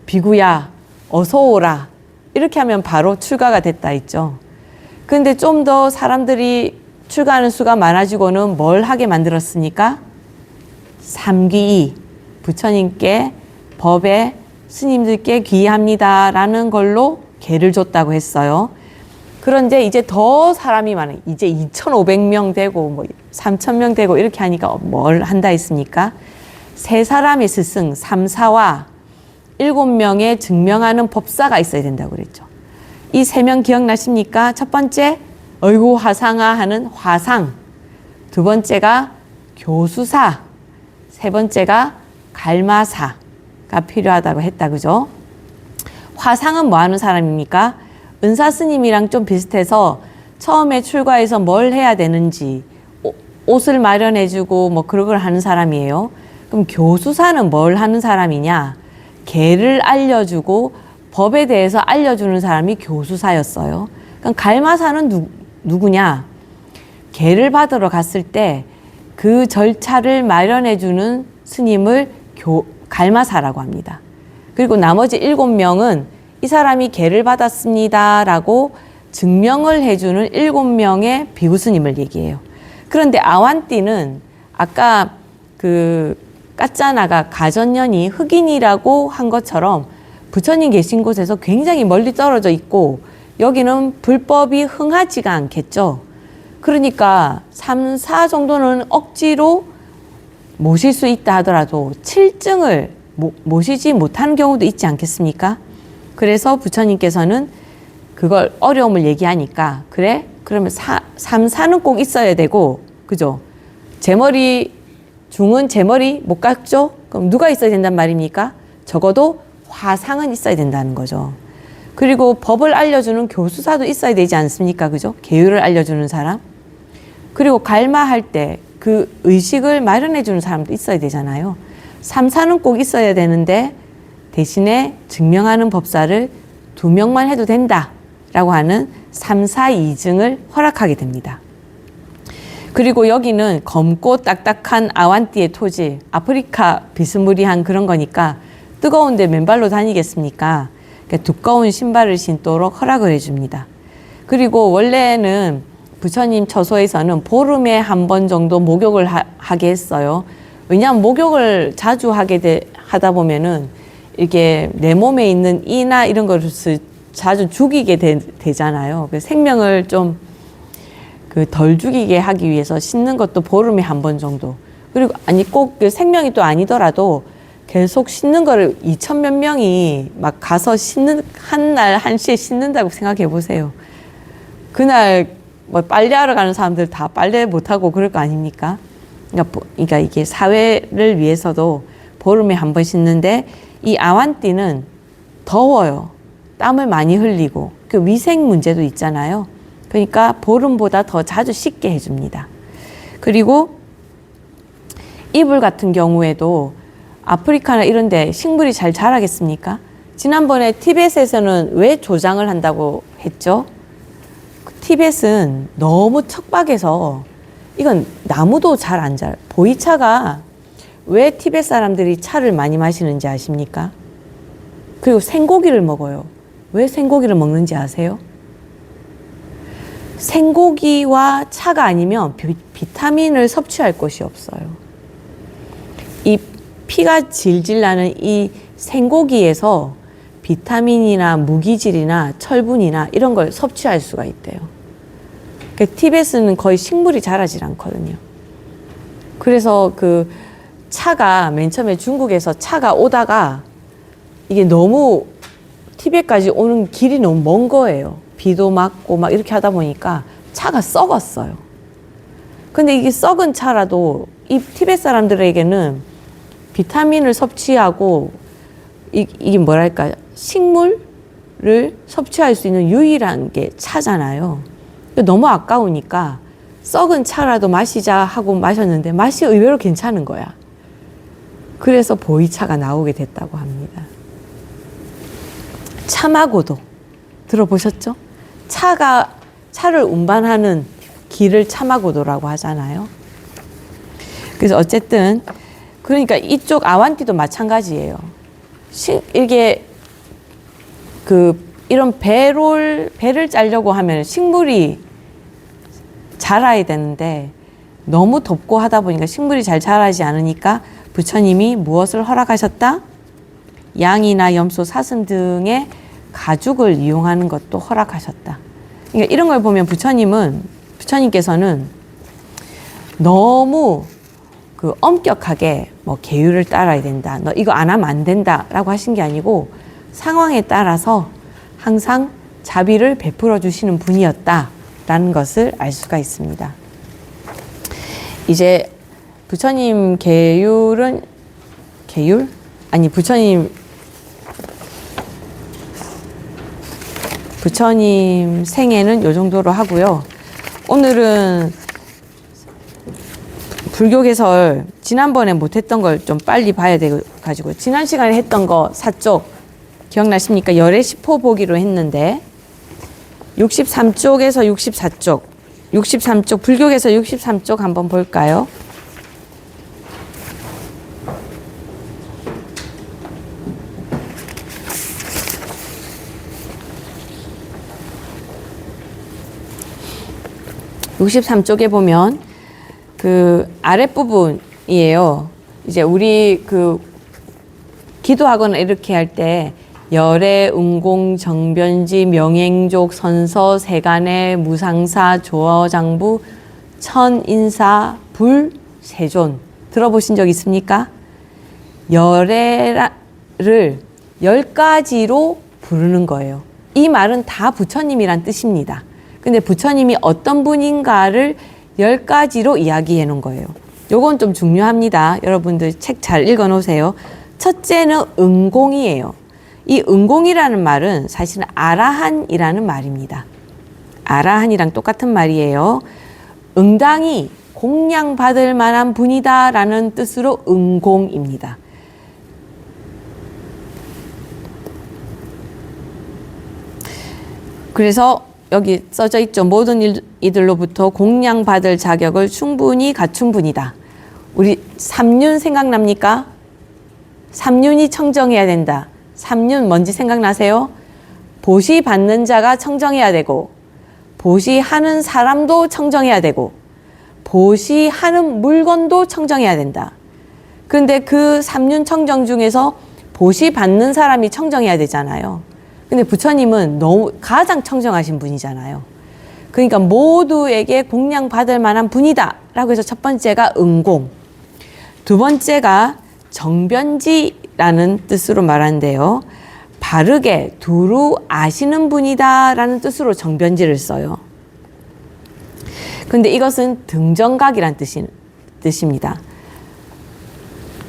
비구야 어서 오라 이렇게 하면 바로 출가가 됐다 했죠. 근데 좀 더 사람들이 출가하는 수가 많아지고는 뭘 하게 만들었습니까? 삼귀 부처님께 법에 스님들께 귀의합니다라는 걸로 개를 줬다고 했어요. 그런데 이제 더 사람이 많아요. 이제 2,500명 되고 뭐 3,000명 되고 이렇게 하니까 뭘 한다 했습니까? 세 사람의 스승 3사와 7명의 증명하는 법사가 있어야 된다고 그랬죠. 이 3명 기억나십니까? 첫 번째 어이구 화상아 하는 화상, 두 번째가 교수사, 세 번째가 갈마사가 필요하다고 했다 그죠? 화상은 뭐 하는 사람입니까? 은사 스님이랑 좀 비슷해서 처음에 출가해서 뭘 해야 되는지 옷을 마련해주고 뭐 그런 걸 하는 사람이에요. 그럼 교수사는 뭘 하는 사람이냐? 계를 알려주고 법에 대해서 알려주는 사람이 교수사였어요. 그럼 갈마사는 누구냐? 계를 받으러 갔을 때 그 절차를 마련해주는 스님을 갈마사라고 합니다. 그리고 나머지 7명은 이 사람이 계를 받았습니다라고 증명을 해주는 7명의 비구스님을 얘기해요. 그런데 아완띠는 아까 그 깠자나가 가전년이 흑인이라고 한 것처럼 부처님 계신 곳에서 굉장히 멀리 떨어져 있고 여기는 불법이 흥하지가 않겠죠. 그러니까 3, 4 정도는 억지로 모실 수 있다 하더라도 7증을 모시지 못하는 경우도 있지 않겠습니까? 그래서 부처님께서는 그걸 어려움을 얘기하니까 그래? 그러면 3, 4는 꼭 있어야 되고 그죠? 제머리 중은 제머리 못 깎죠? 그럼 누가 있어야 된단 말입니까? 적어도 화상은 있어야 된다는 거죠. 그리고 법을 알려주는 교수사도 있어야 되지 않습니까? 그죠? 계율을 알려주는 사람. 그리고 갈마할 때 그 의식을 마련해주는 사람도 있어야 되잖아요. 3, 4는 꼭 있어야 되는데 대신에 증명하는 법사를 2명만 해도 된다라고 하는 3, 4, 2증을 허락하게 됩니다. 그리고 여기는 검고 딱딱한 아완띠의 토지, 아프리카 비스무리한 그런 거니까 뜨거운데 맨발로 다니겠습니까? 그러니까 두꺼운 신발을 신도록 허락을 해줍니다. 그리고 원래는 부처님 처소에서는 보름에 한 번 정도 목욕을 하게 했어요. 왜냐하면 목욕을 자주 하다 보면은 이게 내 몸에 있는 이나 이런 것을 자주 죽이게 되잖아요. 생명을 좀 덜 죽이게 하기 위해서 씻는 것도 보름에 한 번 정도. 그리고 꼭 생명이 또 아니더라도 계속 씻는 거를 2,000몇 명이 막 가서 씻는 한날 1시에 씻는다고 생각해 보세요. 그날 뭐 빨래하러 가는 사람들 다 빨래 못하고 그럴 거 아닙니까? 그러니까 이게 사회를 위해서도 보름에 한 번 씻는데 이 아완띠는 더워요. 땀을 많이 흘리고 그 위생 문제도 있잖아요. 그러니까 보름보다 더 자주 씻게 해줍니다. 그리고 이불 같은 경우에도 아프리카나 이런 데 식물이 잘 자라겠습니까? 지난번에 티벳에서는 왜 조장을 한다고 했죠? 티벳은 너무 척박해서 이건 나무도 잘 안 자라요. 보이차가 왜 티벳 사람들이 차를 많이 마시는지 아십니까? 그리고 생고기를 먹어요. 왜 생고기를 먹는지 아세요? 생고기와 차가 아니면 비타민을 섭취할 것이 없어요. 이 피가 질질 나는 이 생고기에서 비타민이나 무기질이나 철분이나 이런 걸 섭취할 수가 있대요. 그러니까 티벳은 거의 식물이 자라질 않거든요. 그래서 그 차가 맨 처음에 중국에서 차가 오다가 이게 너무 티벳까지 오는 길이 너무 먼 거예요. 비도 맞고 막 이렇게 하다 보니까 차가 썩었어요. 근데 이게 썩은 차라도 이 티베트 사람들에게는 비타민을 섭취하고 이게 뭐랄까 식물을 섭취할 수 있는 유일한 게 차잖아요. 너무 아까우니까 썩은 차라도 마시자 하고 마셨는데 맛이 의외로 괜찮은 거야. 그래서 보이차가 나오게 됐다고 합니다. 차마고도 들어보셨죠? 차를 운반하는 길을 차마고도라고 하잖아요. 그래서 어쨌든 그러니까 이쪽 아완티도 마찬가지예요. 이게 이런 배를 짜려고 하면 식물이 자라야 되는데 너무 덥고 하다 보니까 식물이 잘 자라지 않으니까 부처님이 무엇을 허락하셨다? 양이나 염소, 사슴 등의 가죽을 이용하는 것도 허락하셨다. 그러니까 이런 걸 보면 부처님께서는 너무 엄격하게 뭐 계율을 따라야 된다. 너 이거 안 하면 안 된다라고 하신 게 아니고 상황에 따라서 항상 자비를 베풀어 주시는 분이었다라는 것을 알 수가 있습니다. 이제 부처님 부처님 생애는 요 정도로 하고요. 오늘은 불교 개설 지난번에 못했던 걸 좀 빨리 봐야 돼가지고 지난 시간에 했던 거 4쪽 기억나십니까? 열의 10호 보기로 했는데 63쪽에서 63쪽 불교 개설 63쪽 한번 볼까요? (63쪽에) 보면 아랫부분이에요. 이제 우리 기도하거나 이렇게 할 때 열애, 음공, 정변지, 명행족, 선서, 세간의, 무상사, 조어장부, 천인사, 불, 세존 들어보신 적 있습니까? 열애를 10가지로 부르는 거예요. 이 말은 다 부처님이란 뜻입니다. 근데 부처님이 어떤 분인가를 10가지로 이야기해 놓은 거예요. 요건 좀 중요합니다. 여러분들 책 잘 읽어 놓으세요. 첫째는 응공이에요. 이 응공이라는 말은 사실은 아라한이라는 말입니다. 아라한이랑 똑같은 말이에요. 응당이 공양받을 만한 분이다 라는 뜻으로 응공입니다. 그래서 여기 써져 있죠. 모든 이들로부터 공양받을 자격을 충분히 갖춘 분이다. 우리 삼륜 생각납니까? 삼륜이 청정해야 된다. 삼륜 뭔지 생각나세요? 보시 받는 자가 청정해야 되고, 보시하는 사람도 청정해야 되고, 보시하는 물건도 청정해야 된다. 그런데 그 삼륜 청정 중에서 보시 받는 사람이 청정해야 되잖아요. 근데 부처님은 가장 청정하신 분이잖아요. 그러니까 모두에게 공양받을 만한 분이다 라고 해서 첫 번째가 응공, 두 번째가 정변지라는 뜻으로 말하는데요. 바르게 두루 아시는 분이다 라는 뜻으로 정변지를 써요. 근데 이것은 등정각이란 뜻입니다.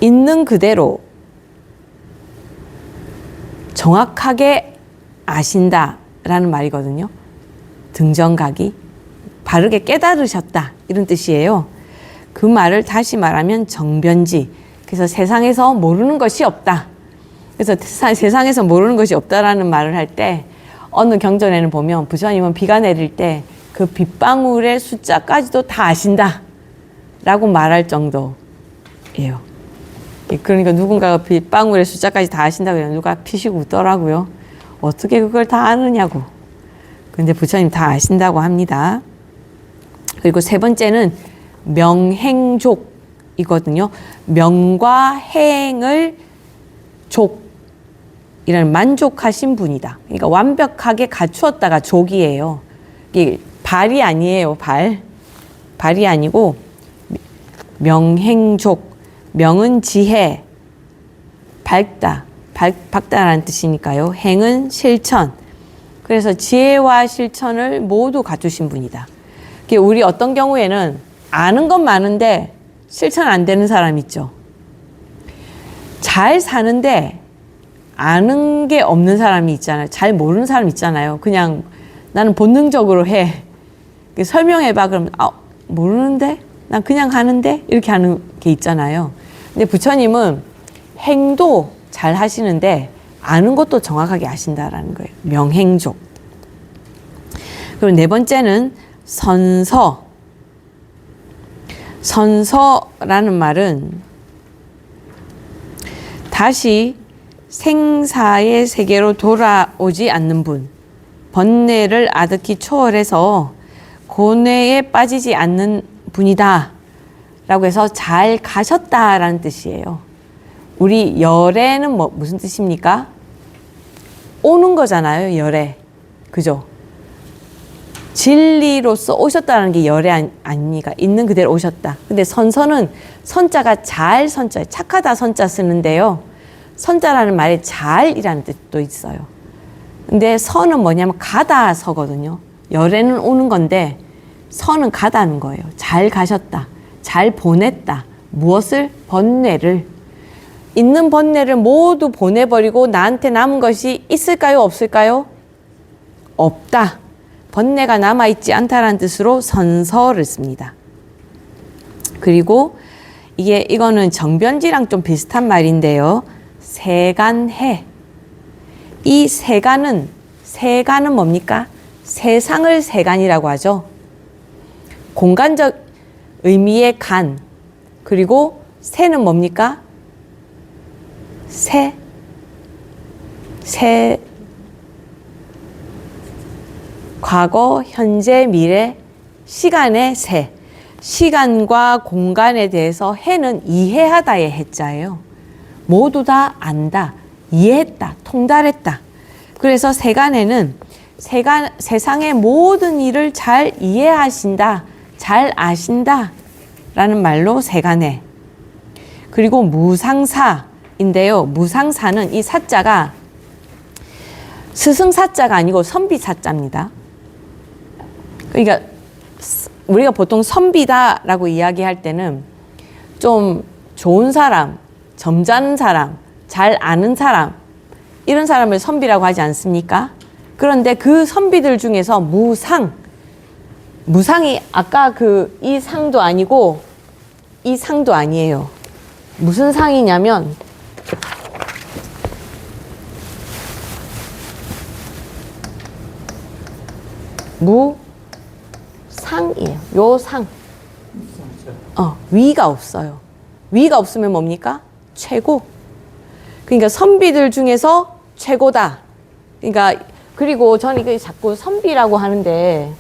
있는 그대로 정확하게 아신다 라는 말이거든요. 등정각이 바르게 깨달으셨다 이런 뜻이에요. 그 말을 다시 말하면 정변지. 그래서 세상에서 모르는 것이 없다. 그래서 세상에서 모르는 것이 없다라는 말을 할 때 어느 경전에는 보면 부처님은 비가 내릴 때 그 빗방울의 숫자까지도 다 아신다 라고 말할 정도예요. 그러니까 누군가가 빗방울의 숫자까지 다 아신다 그러면 누가 피식 웃더라고요. 어떻게 그걸 다 아느냐고. 근데 부처님 다 아신다고 합니다. 그리고 세 번째는 명행족이거든요. 명과 행을 족이라는 만족하신 분이다. 그러니까 완벽하게 갖추었다가 족이에요. 이게 발이 아니에요. 발이 아니고 명행족. 명은 지혜, 밝다라는 뜻이니까요. 행은 실천. 그래서 지혜와 실천을 모두 갖추신 분이다. 우리 어떤 경우에는 아는 건 많은데 실천 안 되는 사람 있죠. 잘 사는데 아는 게 없는 사람이 있잖아요. 잘 모르는 사람 있잖아요. 그냥 나는 본능적으로 해. 설명해봐. 그러면 모르는데? 난 그냥 하는데? 이렇게 하는 게 있잖아요. 근데 부처님은 행도 잘 하시는데 아는 것도 정확하게 아신다라는 거예요. 명행족. 그리고 네 번째는 선서. 선서라는 말은 다시 생사의 세계로 돌아오지 않는 분, 번뇌를 아득히 초월해서 고뇌에 빠지지 않는 분이다 라고 해서 잘 가셨다라는 뜻이에요. 우리 열애는 무슨 뜻입니까? 오는 거잖아요. 열애. 그죠? 진리로서 오셨다는 게 열애 아닙니까? 있는 그대로 오셨다. 근데 선서는 선자가 잘 선자, 착하다 선자 쓰는데요. 선자라는 말에 잘이라는 뜻도 있어요. 근데 서는 뭐냐면 가다 서거든요. 열애는 오는 건데 서는 가다는 거예요. 잘 가셨다. 잘 보냈다. 무엇을? 번뇌를. 있는 번뇌를 모두 보내버리고 나한테 남은 것이 있을까요? 없을까요? 없다. 번뇌가 남아있지 않다라는 뜻으로 선서를 씁니다. 그리고 이거는 정변지랑 좀 비슷한 말인데요. 세간해. 이 세간은 뭡니까? 세상을 세간이라고 하죠. 공간적 의미의 간. 그리고 세는 뭡니까? 과거, 현재, 미래, 시간의 세. 시간과 공간에 대해서 해는 이해하다의 해자예요. 모두 다 안다, 이해했다, 통달했다. 그래서 세간에는 세상의 모든 일을 잘 이해하신다, 잘 아신다 라는 말로 세간해. 그리고 무상사인데요. 무상사는 이 사자가 스승사자가 아니고 선비사자입니다. 그러니까 우리가 보통 선비다라고 이야기할 때는 좀 좋은 사람, 점잖은 사람, 잘 아는 사람, 이런 사람을 선비라고 하지 않습니까? 그런데 그 선비들 중에서 무상이 아까 이 상도 아니고 이 상도 아니에요. 무슨 상이냐면 무상이에요. 요 상. 위가 없어요. 위가 없으면 뭡니까? 최고. 그러니까 선비들 중에서 최고다. 그러니까 그리고 저는 이게 자꾸 선비라고 하는데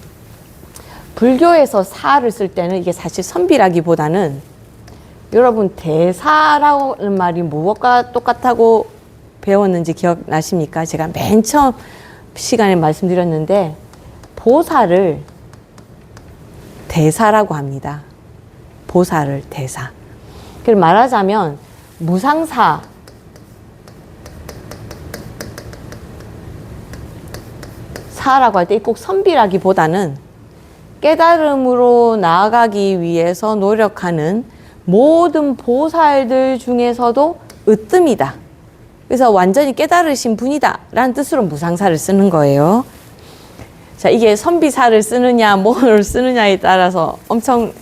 불교에서 사를 쓸 때는 이게 사실 선비라기보다는 여러분 대사라는 말이 무엇과 똑같다고 배웠는지 기억나십니까? 제가 맨 처음 시간에 말씀드렸는데 보살을 대사라고 합니다. 보살을 대사. 그걸 말하자면 무상사, 사라고 할 때 꼭 선비라기보다는 깨달음으로 나아가기 위해서 노력하는 모든 보살들 중에서도 으뜸이다. 그래서 완전히 깨달으신 분이다 라는 뜻으로 무상사를 쓰는 거예요. 자, 이게 선비사를 쓰느냐 뭘 쓰느냐에 따라서 엄청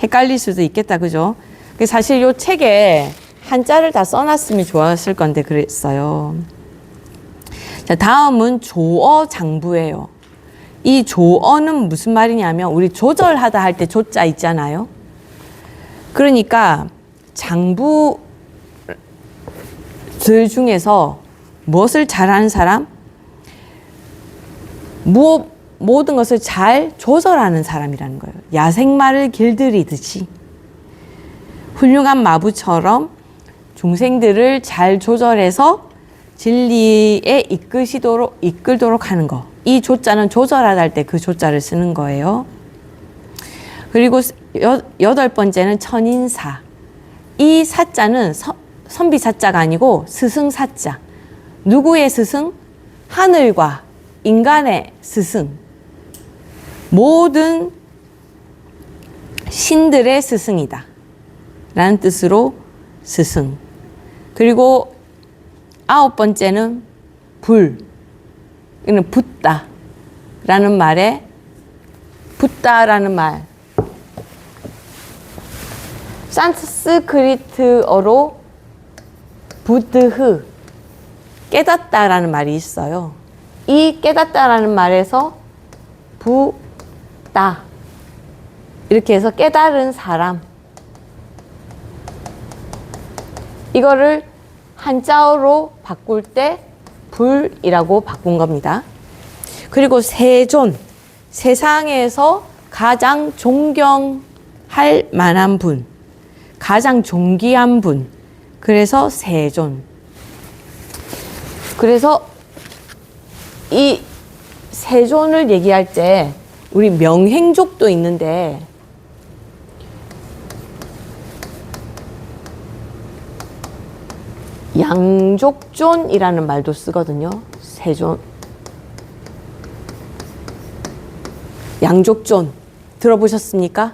헷갈릴 수도 있겠다. 그죠? 사실 이 책에 한자를 다 써놨으면 좋았을 건데 그랬어요. 자, 다음은 조어장부예요. 이 조어는 무슨 말이냐면 우리 조절하다 할 때 조자 있잖아요. 그러니까 장부들 중에서 무엇을 잘하는 사람? 모든 것을 잘 조절하는 사람이라는 거예요. 야생마를 길들이듯이 훌륭한 마부처럼 중생들을 잘 조절해서 진리에 이끌도록 하는 거. 이 조자는 조절하다 할 때 그 조자를 쓰는 거예요. 그리고 여덟 번째는 천인사. 이 사자는 선비사자가 아니고 스승사자. 누구의 스승? 하늘과 인간의 스승. 모든 신들의 스승이다 라는 뜻으로 스승. 그리고 9번째는 불. 이는 붙다 라는 말에 붙다라는 말. 산스크리트어로 부드흐, 깨닫다라는 말이 있어요. 이 깨닫다라는 말에서 부다 이렇게 해서 깨달은 사람, 이거를 한자어로 바꿀 때 불이라고 바꾼 겁니다. 그리고 세존, 세상에서 가장 존경할 만한 분, 가장 존귀한 분, 그래서 세존. 그래서 이 세존을 얘기할 때 우리 명행족도 있는데 양족존이라는 말도 쓰거든요. 세존. 양족존 들어보셨습니까?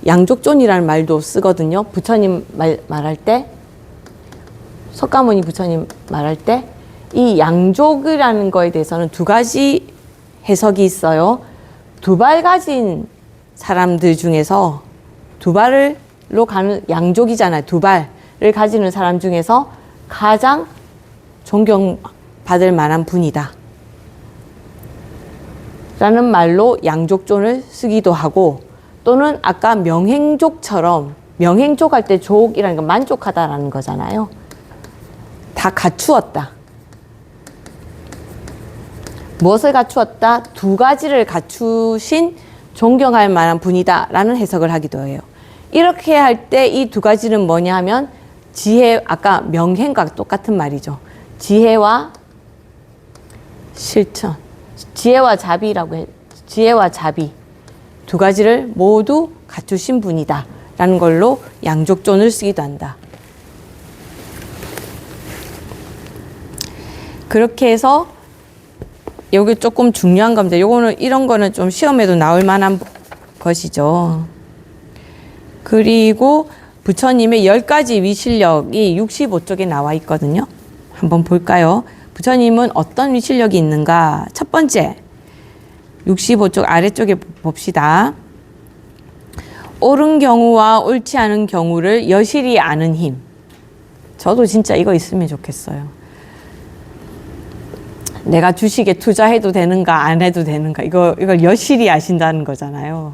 양족존이라는 말도 쓰거든요. 부처님 말할 때, 석가모니 부처님 말할 때, 이 양족이라는 거에 대해서는 두 가지 해석이 있어요. 두 발 가진 사람들 중에서 두 발로 가는 양족이잖아요. 두 발을 가지는 사람 중에서 가장 존경받을 만한 분이다 라는 말로 양족존을 쓰기도 하고, 또는 아까 명행족처럼, 명행족 할 때 족이라는 건 만족하다라는 거잖아요. 다 갖추었다. 무엇을 갖추었다? 두 가지를 갖추신 존경할 만한 분이다 라는 해석을 하기도 해요. 이렇게 할 때 이 두 가지는 뭐냐 하면 지혜, 아까 명행과 똑같은 말이죠. 지혜와 실천, 지혜와 자비라고 해. 지혜와 자비 두 가지를 모두 갖추신 분이다 라는 걸로 양족존을 쓰기도 한다. 그렇게 해서 여기 조금 중요한 겁니다. 요거는, 이런 거는 좀 시험에도 나올 만한 것이죠. 그리고 부처님의 10가지 위실력이 65쪽에 나와 있거든요. 한번 볼까요? 부처님은 어떤 위실력이 있는가? 첫 번째, 65쪽 아래쪽에 봅시다. 옳은 경우와 옳지 않은 경우를 여실히 아는 힘. 저도 진짜 이거 있으면 좋겠어요. 내가 주식에 투자해도 되는가 안 해도 되는가, 이걸 여실히 아신다는 거잖아요.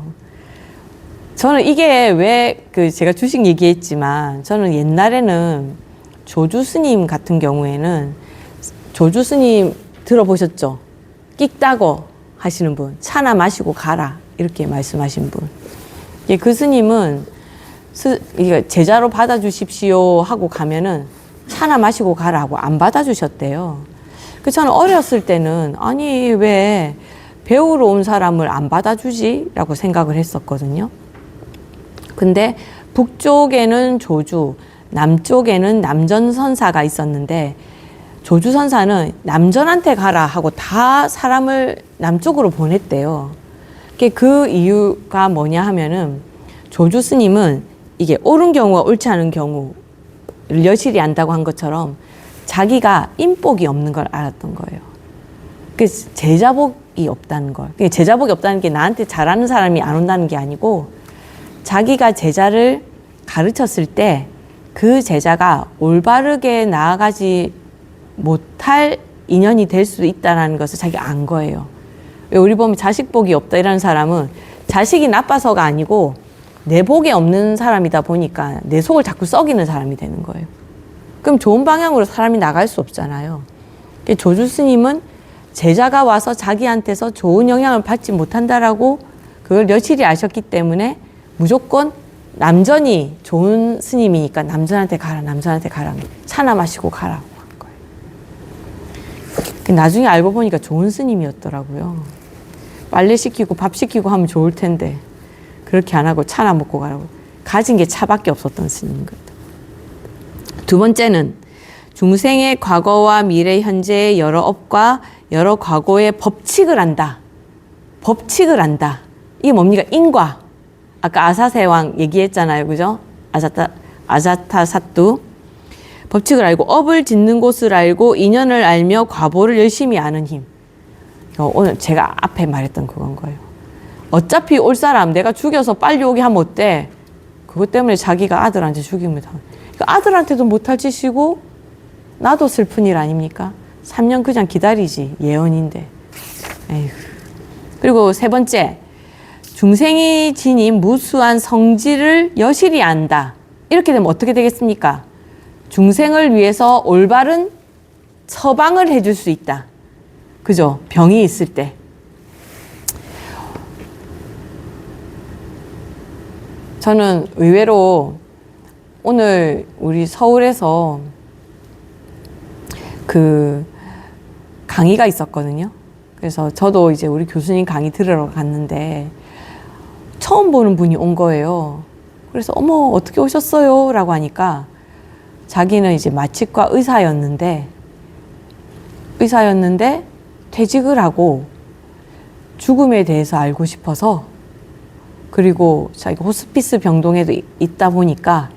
저는 이게 왜 제가 주식 얘기했지만, 저는 옛날에는 조주 스님 같은 경우에는, 조주 스님 들어보셨죠? 끽다고 하시는 분, 차나 마시고 가라 이렇게 말씀하신 분. 그 스님은 제자로 받아주십시오 하고 가면은 차나 마시고 가라 하고 안 받아주셨대요. 저는 어렸을 때는 아니 왜 배우러 온 사람을 안 받아주지? 라고 생각을 했었거든요. 근데 북쪽에는 조주, 남쪽에는 남전선사가 있었는데, 조주선사는 남전한테 가라 하고 다 사람을 남쪽으로 보냈대요. 그 이유가 뭐냐 하면은, 조주 스님은 이게 옳은 경우와 옳지 않은 경우를 여실히 안다고 한 것처럼 자기가 인복이 없는 걸 알았던 거예요. 제자복이 없다는 걸. 제자복이 없다는 게 나한테 잘하는 사람이 안 온다는 게 아니고, 자기가 제자를 가르쳤을 때 그 제자가 올바르게 나아가지 못할 인연이 될 수도 있다는 것을 자기가 안 거예요. 왜 우리 보면 자식복이 없다 이라는 사람은 자식이 나빠서가 아니고 내 복이 없는 사람이다 보니까 내 속을 자꾸 썩이는 사람이 되는 거예요. 그럼 좋은 방향으로 사람이 나갈 수 없잖아요. 조주 스님은 제자가 와서 자기한테서 좋은 영향을 받지 못한다라고 그걸 여실히 아셨기 때문에 무조건 남전이 좋은 스님이니까 남전한테 가라, 남전한테 가라, 차나 마시고 가라고 한 거예요. 나중에 알고 보니까 좋은 스님이었더라고요. 빨래 시키고 밥 시키고 하면 좋을 텐데 그렇게 안 하고 차나 먹고 가라고. 가진 게 차밖에 없었던 스님인 거예요. 두 번째는 중생의 과거와 미래, 현재의 여러 업과 여러 과거의 법칙을 안다. 법칙을 안다. 이게 뭡니까? 인과. 아까 아사세왕 얘기했잖아요. 그죠? 아자타사뚜. 법칙을 알고 업을 짓는 곳을 알고 인연을 알며 과보를 열심히 아는 힘. 이거 오늘 제가 앞에 말했던 그건 거예요. 어차피 올 사람 내가 죽여서 빨리 오게 하면 어때? 그것 때문에 자기가 아들한테 죽이면 다. 아들한테도 못할 짓이고 나도 슬픈 일 아닙니까? 3년 그냥 기다리지. 예언인데. 에휴. 그리고 세 번째, 중생이 지닌 무수한 성질을 여실히 안다. 이렇게 되면 어떻게 되겠습니까? 중생을 위해서 올바른 처방을 해줄 수 있다. 그죠? 병이 있을 때. 저는 의외로 오늘 우리 서울에서 그 강의가 있었거든요. 그래서 저도 이제 우리 교수님 강의 들으러 갔는데 처음 보는 분이 온 거예요. 그래서 어머 어떻게 오셨어요? 라고 하니까 자기는 이제 마취과 의사였는데 퇴직을 하고 죽음에 대해서 알고 싶어서 그리고 자기가 호스피스 병동에도 있다 보니까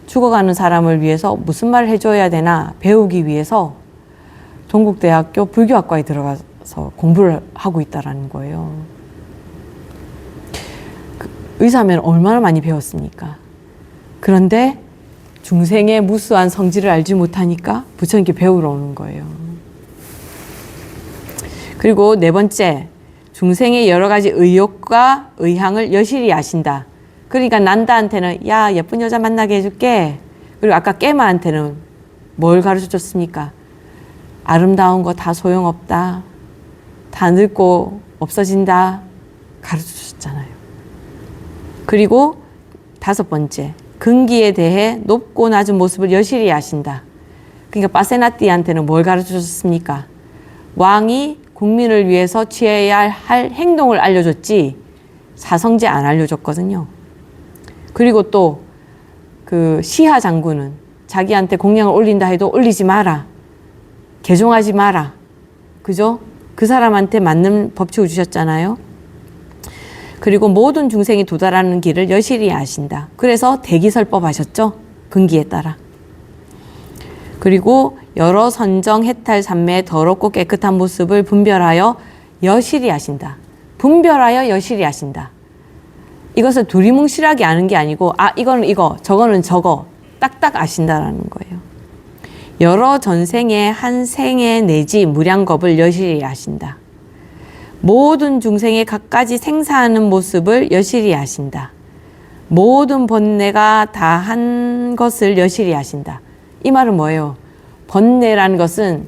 죽어가는 사람을 위해서 무슨 말을 해줘야 되나 배우기 위해서 동국대학교 불교학과에 들어가서 공부를 하고 있다라는 거예요. 의사면 얼마나 많이 배웠습니까? 그런데 중생의 무수한 성질을 알지 못하니까 부처님께 배우러 오는 거예요. 그리고 네 번째, 중생의 여러 가지 의욕과 의향을 여실히 아신다. 그러니까 난다한테는 야 예쁜 여자 만나게 해줄게. 그리고 아까 깨마한테는 뭘 가르쳐줬습니까? 아름다운 거 다 소용없다. 다 늙고 없어진다. 가르쳐줬잖아요. 그리고 다섯 번째, 근기에 대해 높고 낮은 모습을 여실히 아신다. 그러니까 파세나띠한테는 뭘 가르쳐줬습니까? 왕이 국민을 위해서 취해야 할 행동을 알려줬지 사성제 안 알려줬거든요. 그리고 또 그 시하 장군은 자기한테 공양을 올린다 해도 올리지 마라. 개종하지 마라. 그죠? 그 사람한테 맞는 법칙을 주셨잖아요. 그리고 모든 중생이 도달하는 길을 여실히 아신다. 그래서 대기설법 하셨죠? 근기에 따라. 그리고 여러 선정, 해탈, 삼매의 더럽고 깨끗한 모습을 분별하여 여실히 아신다. 분별하여 여실히 아신다. 이것을 두리뭉실하게 아는 게 아니고 이거는 이거, 저거는 저거 딱딱 아신다라는 거예요. 여러 전생의 한 생애 내지 무량겁을 여실히 아신다. 모든 중생의 갖가지 생사하는 모습을 여실히 아신다. 모든 번뇌가 다 한 것을 여실히 아신다. 이 말은 뭐예요? 번뇌라는 것은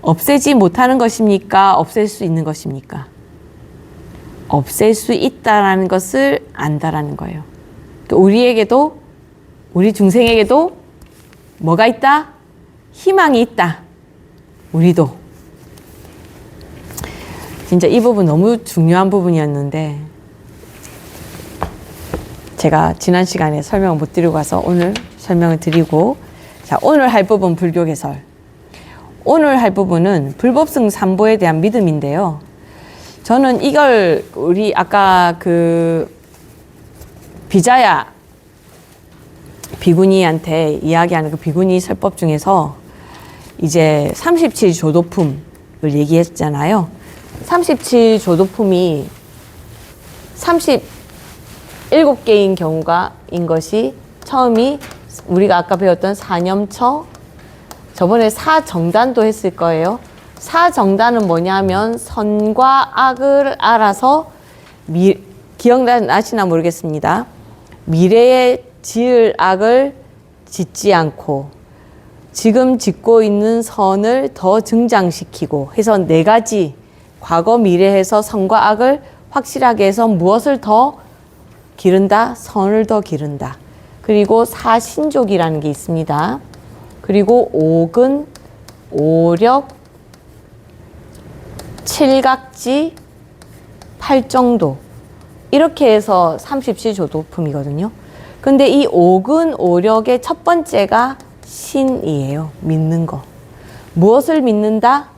없애지 못하는 것입니까? 없앨 수 있는 것입니까? 없앨 수 있다라는 것을 안다라는 거예요. 우리에게도, 우리 중생에게도 뭐가 있다? 희망이 있다. 우리도. 진짜 이 부분 너무 중요한 부분이었는데 제가 지난 시간에 설명을 못 드리고 가서 오늘 설명을 드리고, 자, 오늘 할 부분 불교 개설. 오늘 할 부분은 불법승 삼보에 대한 믿음인데요. 저는 이걸 우리 아까 그 비자야 비구니한테 이야기하는 그 비구니 설법 중에서 이제 37조도품을 얘기했잖아요. 37조도품이 37개인 경우가인 것이 처음이 우리가 아까 배웠던 사념처, 저번에 사정단도 했을 거예요. 사정단은 뭐냐면 선과 악을 알아서 기억나시나 모르겠습니다. 미래에 지을 악을 짓지 않고 지금 짓고 있는 선을 더 증장시키고 해서 네 가지 과거 미래에서 선과 악을 확실하게 해서 무엇을 더 기른다? 선을 더 기른다. 그리고 사신족이라는 게 있습니다. 그리고 오근, 오력, 칠각지, 팔정도 이렇게 해서 37조도품이거든요. 근데 이 오근, 오력의 첫 번째가 신이에요. 믿는 거. 무엇을 믿는다?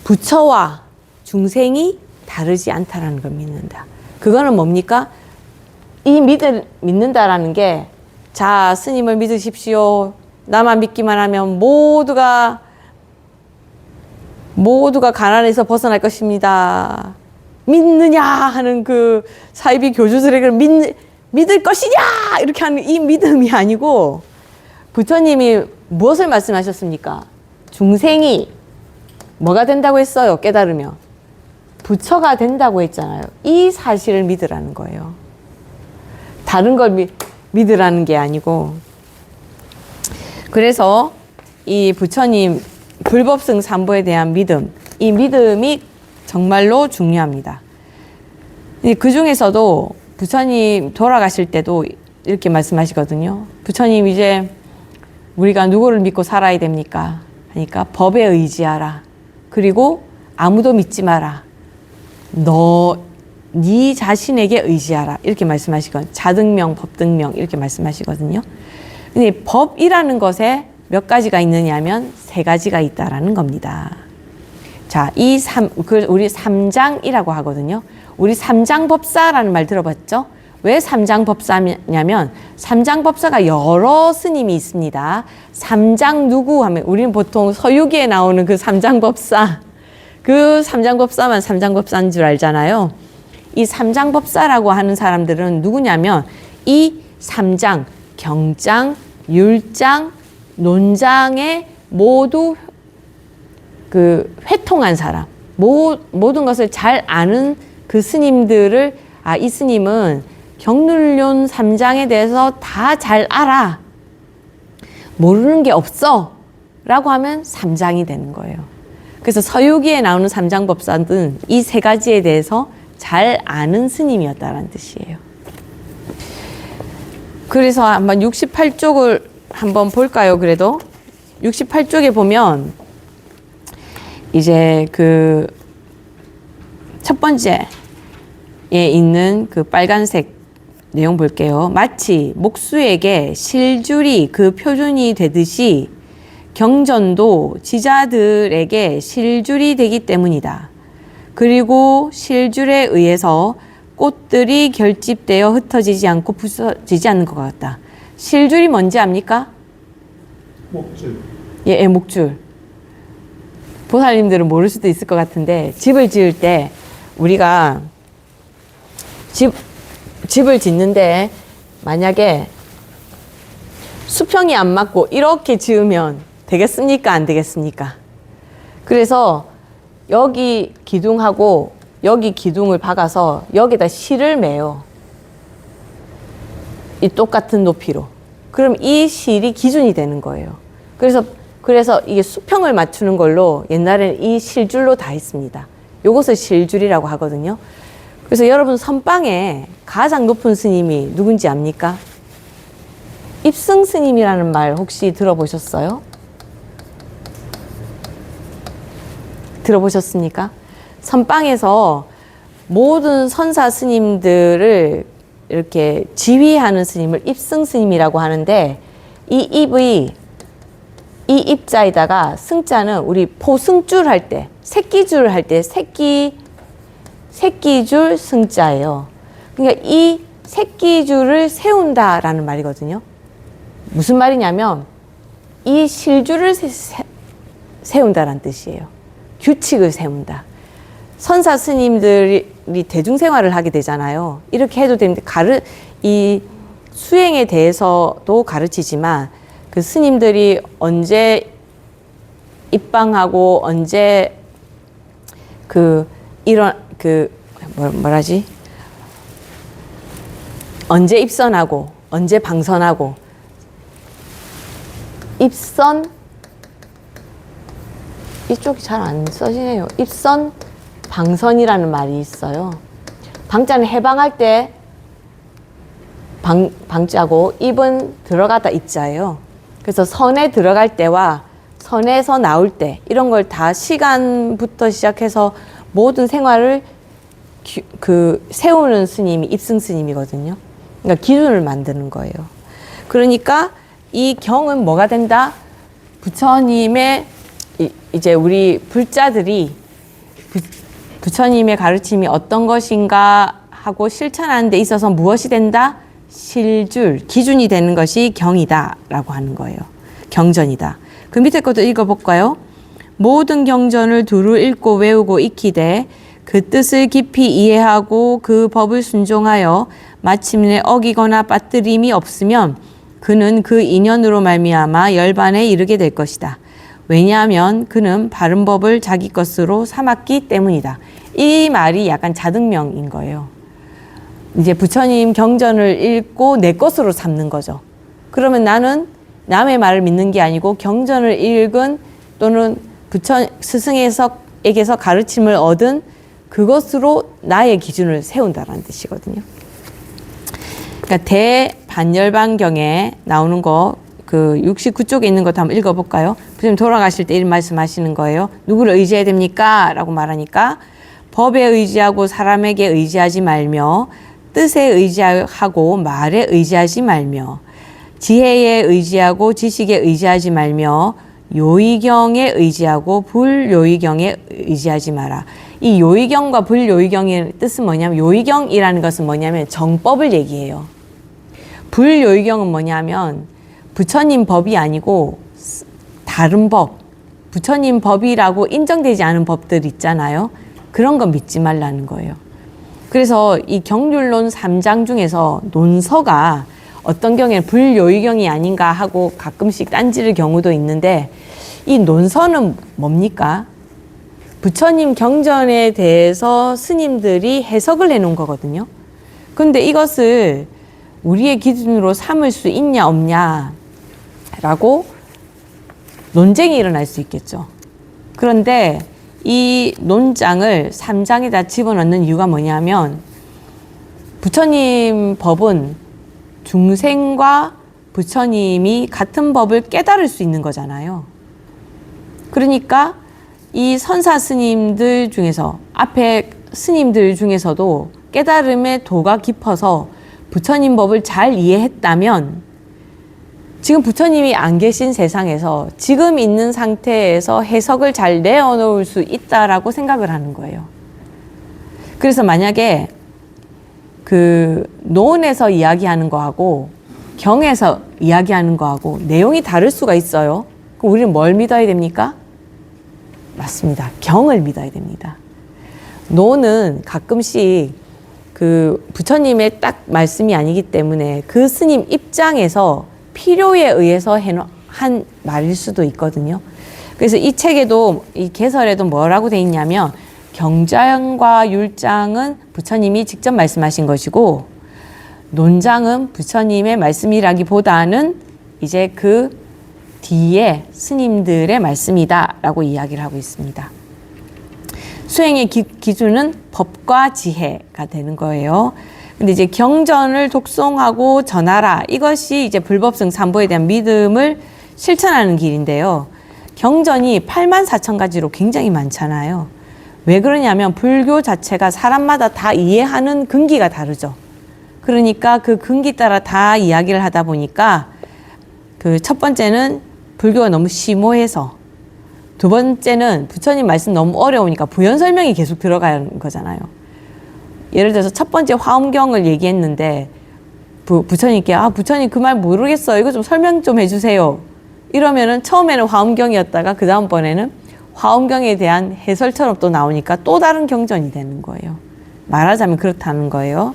부처와 중생이 다르지 않다라는 걸 믿는다. 그거는 뭡니까? 이 믿는다라는 게, 자, 스님을 믿으십시오. 나만 믿기만 하면 모두가 가난에서 벗어날 것입니다. 믿느냐 하는 그 사이비 교주들에게 믿을 것이냐 이렇게 하는 이 믿음이 아니고, 부처님이 무엇을 말씀하셨습니까? 중생이 뭐가 된다고 했어요? 깨달으면 부처가 된다고 했잖아요. 이 사실을 믿으라는 거예요. 다른 걸 믿으라는 게 아니고. 그래서 이 부처님 불법승 삼보에 대한 믿음, 이 믿음이 정말로 중요합니다. 그 중에서도 부처님 돌아가실 때도 이렇게 말씀하시거든요. 부처님, 이제 우리가 누구를 믿고 살아야 됩니까? 하니까 법에 의지하라. 그리고 아무도 믿지 마라. 네 자신에게 의지하라. 이렇게 말씀하시거든요. 자등명, 법등명 이렇게 말씀하시거든요. 근데 법이라는 것에 몇 가지가 있느냐면 3가지가 있다라는 겁니다. 자, 우리 삼장이라고 하거든요. 우리 삼장법사라는 말 들어봤죠? 왜 삼장법사냐면, 삼장법사가 여러 스님이 있습니다. 삼장 누구 하면, 우리는 보통 서유기에 나오는 그 삼장법사, 그 삼장법사만 삼장법사인 줄 알잖아요. 이 삼장법사라고 하는 사람들은 누구냐면, 이 삼장, 경장, 율장, 논장에 모두 그 회통한 사람, 모든 것을 잘 아는 그 스님들을, 이 스님은 경률론 3장에 대해서 다 잘 알아. 모르는 게 없어. 라고 하면 3장이 되는 거예요. 그래서 서유기에 나오는 삼장법사는 이 3가지에 대해서 잘 아는 스님이었다는 뜻이에요. 그래서 한번 68쪽을 한번 볼까요? 그래도 68쪽에 보면 이제 그 첫 번째에 있는 그 빨간색 내용 볼게요. 마치 목수에게 실줄이 그 표준이 되듯이 경전도 지자들에게 실줄이 되기 때문이다. 그리고 실줄에 의해서 꽃들이 결집되어 흩어지지 않고 부서지지 않는 것 같다. 실줄이 뭔지 압니까? 목줄. 예, 목줄. 보살님들은 모를 수도 있을 것 같은데, 집을 지을 때 우리가 집을 짓는데 만약에 수평이 안 맞고 이렇게 지으면 되겠습니까? 안 되겠습니까? 그래서 여기 기둥하고 여기 기둥을 박아서 여기다 실을 매요. 이 똑같은 높이로. 그럼 이 실이 기준이 되는 거예요. 그래서 이게 수평을 맞추는 걸로 옛날에는 이 실줄로 다 했습니다. 요것을 실줄이라고 하거든요. 그래서 여러분 선방에 가장 높은 스님이 누군지 압니까? 입승 스님이라는 말 혹시 들어보셨어요? 들어보셨습니까? 선방에서 모든 선사 스님들을 이렇게 지휘하는 스님을 입승 스님이라고 하는데, 이 입자에다가 승자는 우리 포승줄 할 때, 새끼줄 할 때 새끼줄 승자예요. 그러니까 이 새끼줄을 세운다라는 말이거든요. 무슨 말이냐면 이 실줄을 세운다라는 뜻이에요. 규칙을 세운다. 선사 스님들이 대중생활을 하게 되잖아요. 이렇게 해도 되는데 이 수행에 대해서도 가르치지만, 그 스님들이 언제 입방하고 언제 언제 입선하고 언제 방선하고, 입선, 이쪽이 잘 안 써지네요. 입선, 방선이라는 말이 있어요. 방자는 해방할 때 방자고, 입은 들어가다 입자예요. 그래서 선에 들어갈 때와 선에서 나올 때, 이런 걸 다 시간부터 시작해서 모든 생활을 세우는 스님이 입승 스님이거든요. 그러니까 기준을 만드는 거예요. 그러니까 이 경은 뭐가 된다? 부처님의, 이제 우리 불자들이 부처님의 가르침이 어떤 것인가 하고 실천하는 데 있어서 무엇이 된다? 실줄, 기준이 되는 것이 경이다 라고 하는 거예요. 경전이다. 그 밑에 것도 읽어볼까요? 모든 경전을 두루 읽고 외우고 익히되 그 뜻을 깊이 이해하고 그 법을 순종하여 마침내 어기거나 빠뜨림이 없으면 그는 그 인연으로 말미암아 열반에 이르게 될 것이다. 왜냐하면 그는 바른 법을 자기 것으로 삼았기 때문이다. 이 말이 약간 자등명인 거예요. 이제 부처님 경전을 읽고 내 것으로 삼는 거죠. 그러면 나는 남의 말을 믿는 게 아니고 경전을 읽은 또는 스승에게서 가르침을 얻은 그것으로 나의 기준을 세운다라는 뜻이거든요. 그러니까 대반열반경에 나오는 거, 그 69쪽에 있는 것도 한번 읽어볼까요? 부처님 돌아가실 때 이런 말씀하시는 거예요. 누구를 의지해야 됩니까? 라고 말하니까 법에 의지하고 사람에게 의지하지 말며 뜻에 의지하고 말에 의지하지 말며 지혜에 의지하고 지식에 의지하지 말며 요의경에 의지하고 불요의경에 의지하지 마라. 이 요의경과 불요의경의 뜻은 뭐냐면, 요의경이라는 것은 뭐냐면 정법을 얘기해요. 불요의경은 뭐냐면 부처님 법이 아니고 다른 법, 부처님 법이라고 인정되지 않은 법들 있잖아요. 그런 거 믿지 말라는 거예요. 그래서 이 경률론 3장 중에서 논서가 어떤 경우에는 불요의경이 아닌가 하고 가끔씩 딴지를 경우도 있는데, 이 논서는 뭡니까? 부처님 경전에 대해서 스님들이 해석을 해놓은 거거든요. 근데 이것을 우리의 기준으로 삼을 수 있냐 없냐 라고 논쟁이 일어날 수 있겠죠. 그런데 이 논장을 3장에다 집어넣는 이유가 뭐냐면, 부처님 법은 중생과 부처님이 같은 법을 깨달을 수 있는 거잖아요. 그러니까 이 선사 스님들 중에서, 앞에 스님들 중에서도 깨달음의 도가 깊어서 부처님 법을 잘 이해했다면 지금 부처님이 안 계신 세상에서 지금 있는 상태에서 해석을 잘 내어놓을 수 있다라고 생각을 하는 거예요. 그래서 만약에 그 논에서 이야기하는 거하고 경에서 이야기하는 거하고 내용이 다를 수가 있어요. 그럼 우리는 뭘 믿어야 됩니까? 맞습니다. 경을 믿어야 됩니다. 논은 가끔씩 그 부처님의 딱 말씀이 아니기 때문에 그 스님 입장에서 필요에 의해서 한 말일 수도 있거든요. 그래서 이 책에도, 이 개설에도 뭐라고 돼 있냐면, 경장과 율장은 부처님이 직접 말씀하신 것이고 논장은 부처님의 말씀이라기보다는 이제 그 뒤에 스님들의 말씀이다 라고 이야기를 하고 있습니다. 수행의 기준은 법과 지혜가 되는 거예요. 근데 이제 경전을 독송하고 전하라, 이것이 이제 불법성 삼보에 대한 믿음을 실천하는 길인데요. 경전이 84,000가지로 굉장히 많잖아요. 왜 그러냐면 불교 자체가 사람마다 다 이해하는 근기가 다르죠. 그러니까 그 근기 따라 다 이야기를 하다 보니까 그 첫 번째는 불교가 너무 심오해서, 두 번째는 부처님 말씀 너무 어려우니까 부연 설명이 계속 들어가는 거잖아요. 예를 들어서 첫 번째 화엄경을 얘기했는데 부처님께 부처님 그 말 모르겠어요. 이거 좀 설명 좀 해주세요. 이러면은 처음에는 화엄경이었다가 그 다음번에는 화엄경에 대한 해설처럼 또 나오니까 또 다른 경전이 되는 거예요. 말하자면 그렇다는 거예요.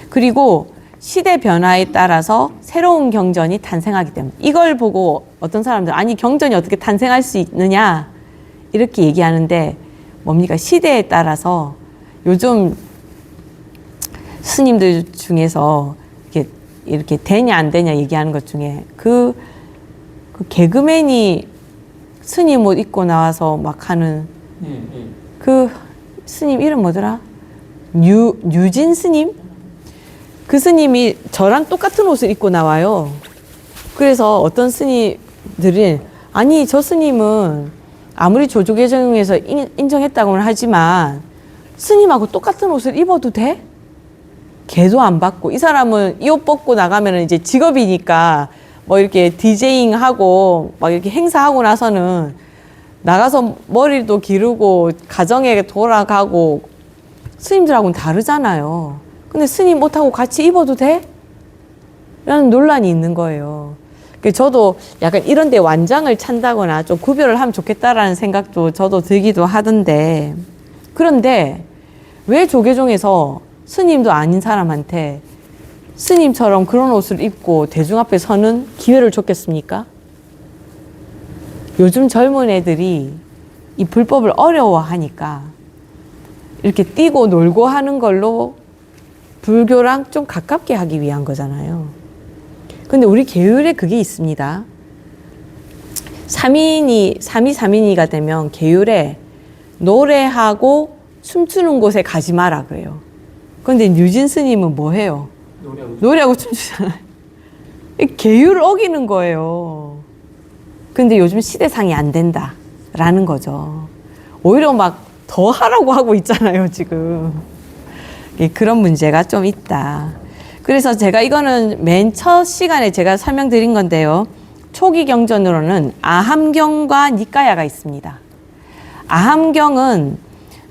그리고 시대 변화에 따라서 새로운 경전이 탄생하기 때문에, 이걸 보고 어떤 사람들 아니 경전이 어떻게 탄생할 수 있느냐 이렇게 얘기하는데, 뭡니까? 시대에 따라서 요즘 스님들 중에서 이렇게 되냐 안 되냐 얘기하는 것 중에 그 개그맨이 스님 옷 입고 나와서 막 하는 그 스님 이름 뭐더라? 유진 스님? 그 스님이 저랑 똑같은 옷을 입고 나와요. 그래서 어떤 스님들이 아니 저 스님은 아무리 조조계정에서 인정했다고는 하지만 스님하고 똑같은 옷을 입어도 돼? 걔도 안 받고, 이 사람은 이 옷 벗고 나가면 이제 직업이니까 뭐 이렇게 디제잉 하고 막 이렇게 행사하고 나서는 나가서 머리도 기르고 가정에 돌아가고 스님들하고는 다르잖아요. 근데 스님 옷하고 같이 입어도 돼? 라는 논란이 있는 거예요. 저도 약간 이런 데 완장을 찬다거나 좀 구별을 하면 좋겠다라는 생각도 저도 들기도 하던데, 그런데 왜 조계종에서 스님도 아닌 사람한테 스님처럼 그런 옷을 입고 대중 앞에 서는 기회를 줬겠습니까? 요즘 젊은 애들이 이 불법을 어려워하니까 이렇게 뛰고 놀고 하는 걸로 불교랑 좀 가깝게 하기 위한 거잖아요. 근데 우리 계율에 그게 있습니다. 삼위가 되면 계율에 노래하고 춤추는 곳에 가지 마라 그래요. 그런데 뉴진 스님은 뭐 해요? 노래하고 춤추잖아요. 계율을 어기는 거예요. 근데 요즘 시대상이 안 된다라는 거죠. 오히려 막 더 하라고 하고 있잖아요, 지금. 그런 문제가 좀 있다. 그래서 제가 이거는 맨 첫 시간에 제가 설명드린 건데요. 초기 경전으로는 아함경과 니까야가 있습니다. 아함경은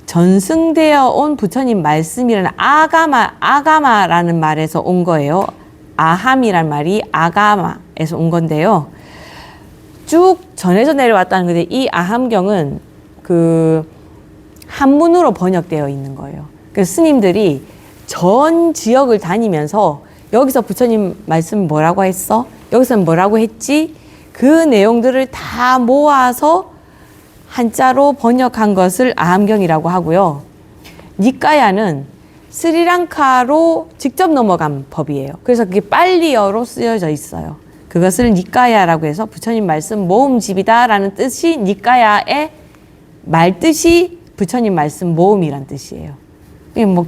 전승되어 온 부처님 말씀이라는 아가마라는 말에서 온 거예요. 아함이란 말이 아가마에서 온 건데요. 쭉 전해져 내려왔다는 건데 이 아함경은 그 한문으로 번역되어 있는 거예요. 그래서 스님들이 전 지역을 다니면서 여기서 부처님 말씀 뭐라고 했어? 여기서는 뭐라고 했지? 그 내용들을 다 모아서 한자로 번역한 것을 아함경이라고 하고요. 니까야는 스리랑카로 직접 넘어간 법이에요. 그래서 그게 빨리어로 쓰여져 있어요. 그것을 니까야라고 해서 부처님 말씀 모음집이다라는 뜻이 니까야의 말뜻이 부처님 말씀 모음이란 뜻이에요. 이게 뭐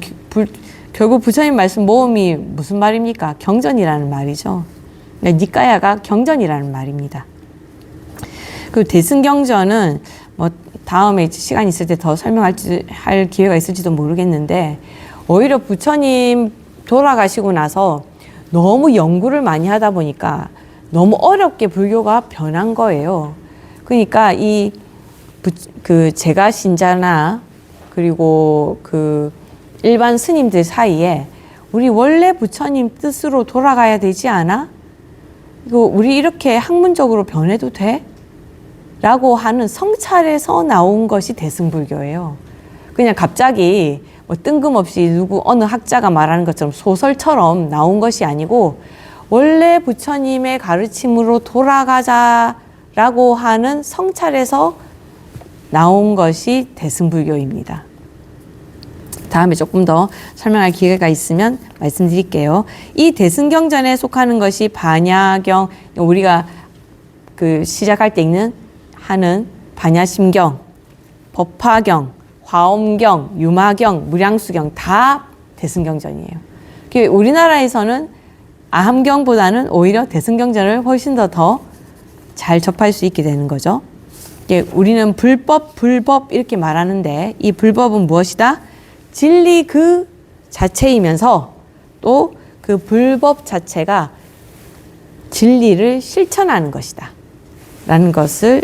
결국 부처님 말씀 모음이 무슨 말입니까? 경전이라는 말이죠. 니까야가 경전이라는 말입니다. 그리고 대승경전은 뭐 다음에 시간 있을 때 더 할 기회가 있을지도 모르겠는데 오히려 부처님 돌아가시고 나서 너무 연구를 많이 하다 보니까 너무 어렵게 불교가 변한 거예요. 그러니까 그 제가 신자나 그리고 그 일반 스님들 사이에 우리 원래 부처님 뜻으로 돌아가야 되지 않아? 이거 우리 이렇게 학문적으로 변해도 돼? 라고 하는 성찰에서 나온 것이 대승불교예요. 그냥 갑자기 뭐 뜬금없이 어느 학자가 말하는 것처럼 소설처럼 나온 것이 아니고 원래 부처님의 가르침으로 돌아가자라고 하는 성찰에서 나온 것이 대승불교입니다. 다음에 조금 더 설명할 기회가 있으면 말씀드릴게요. 이 대승경전에 속하는 것이 반야경, 우리가 그 시작할 때 하는 반야심경, 법화경, 화엄경, 유마경, 무량수경 다 대승경전이에요. 우리나라에서는 아함경보다는 오히려 대승경전을 훨씬 더 잘 접할 수 있게 되는 거죠. 우리는 불법 이렇게 말하는데 이 불법은 무엇이다? 진리 그 자체이면서 또 그 불법 자체가 진리를 실천하는 것이다. 라는 것을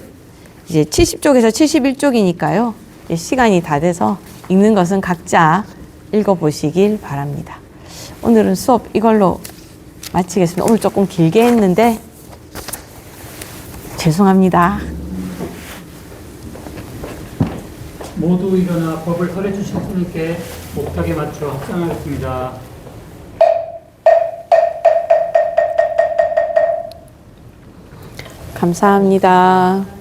이제 70쪽에서 71쪽이니까요. 시간이 다 돼서 읽는 것은 각자 읽어보시길 바랍니다. 오늘은 수업 이걸로 마치겠습니다. 오늘 조금 길게 했는데 죄송합니다. 모두 일어나 법을 설해 주신 스님께 목탁에 맞춰 합장하겠습니다. 감사합니다.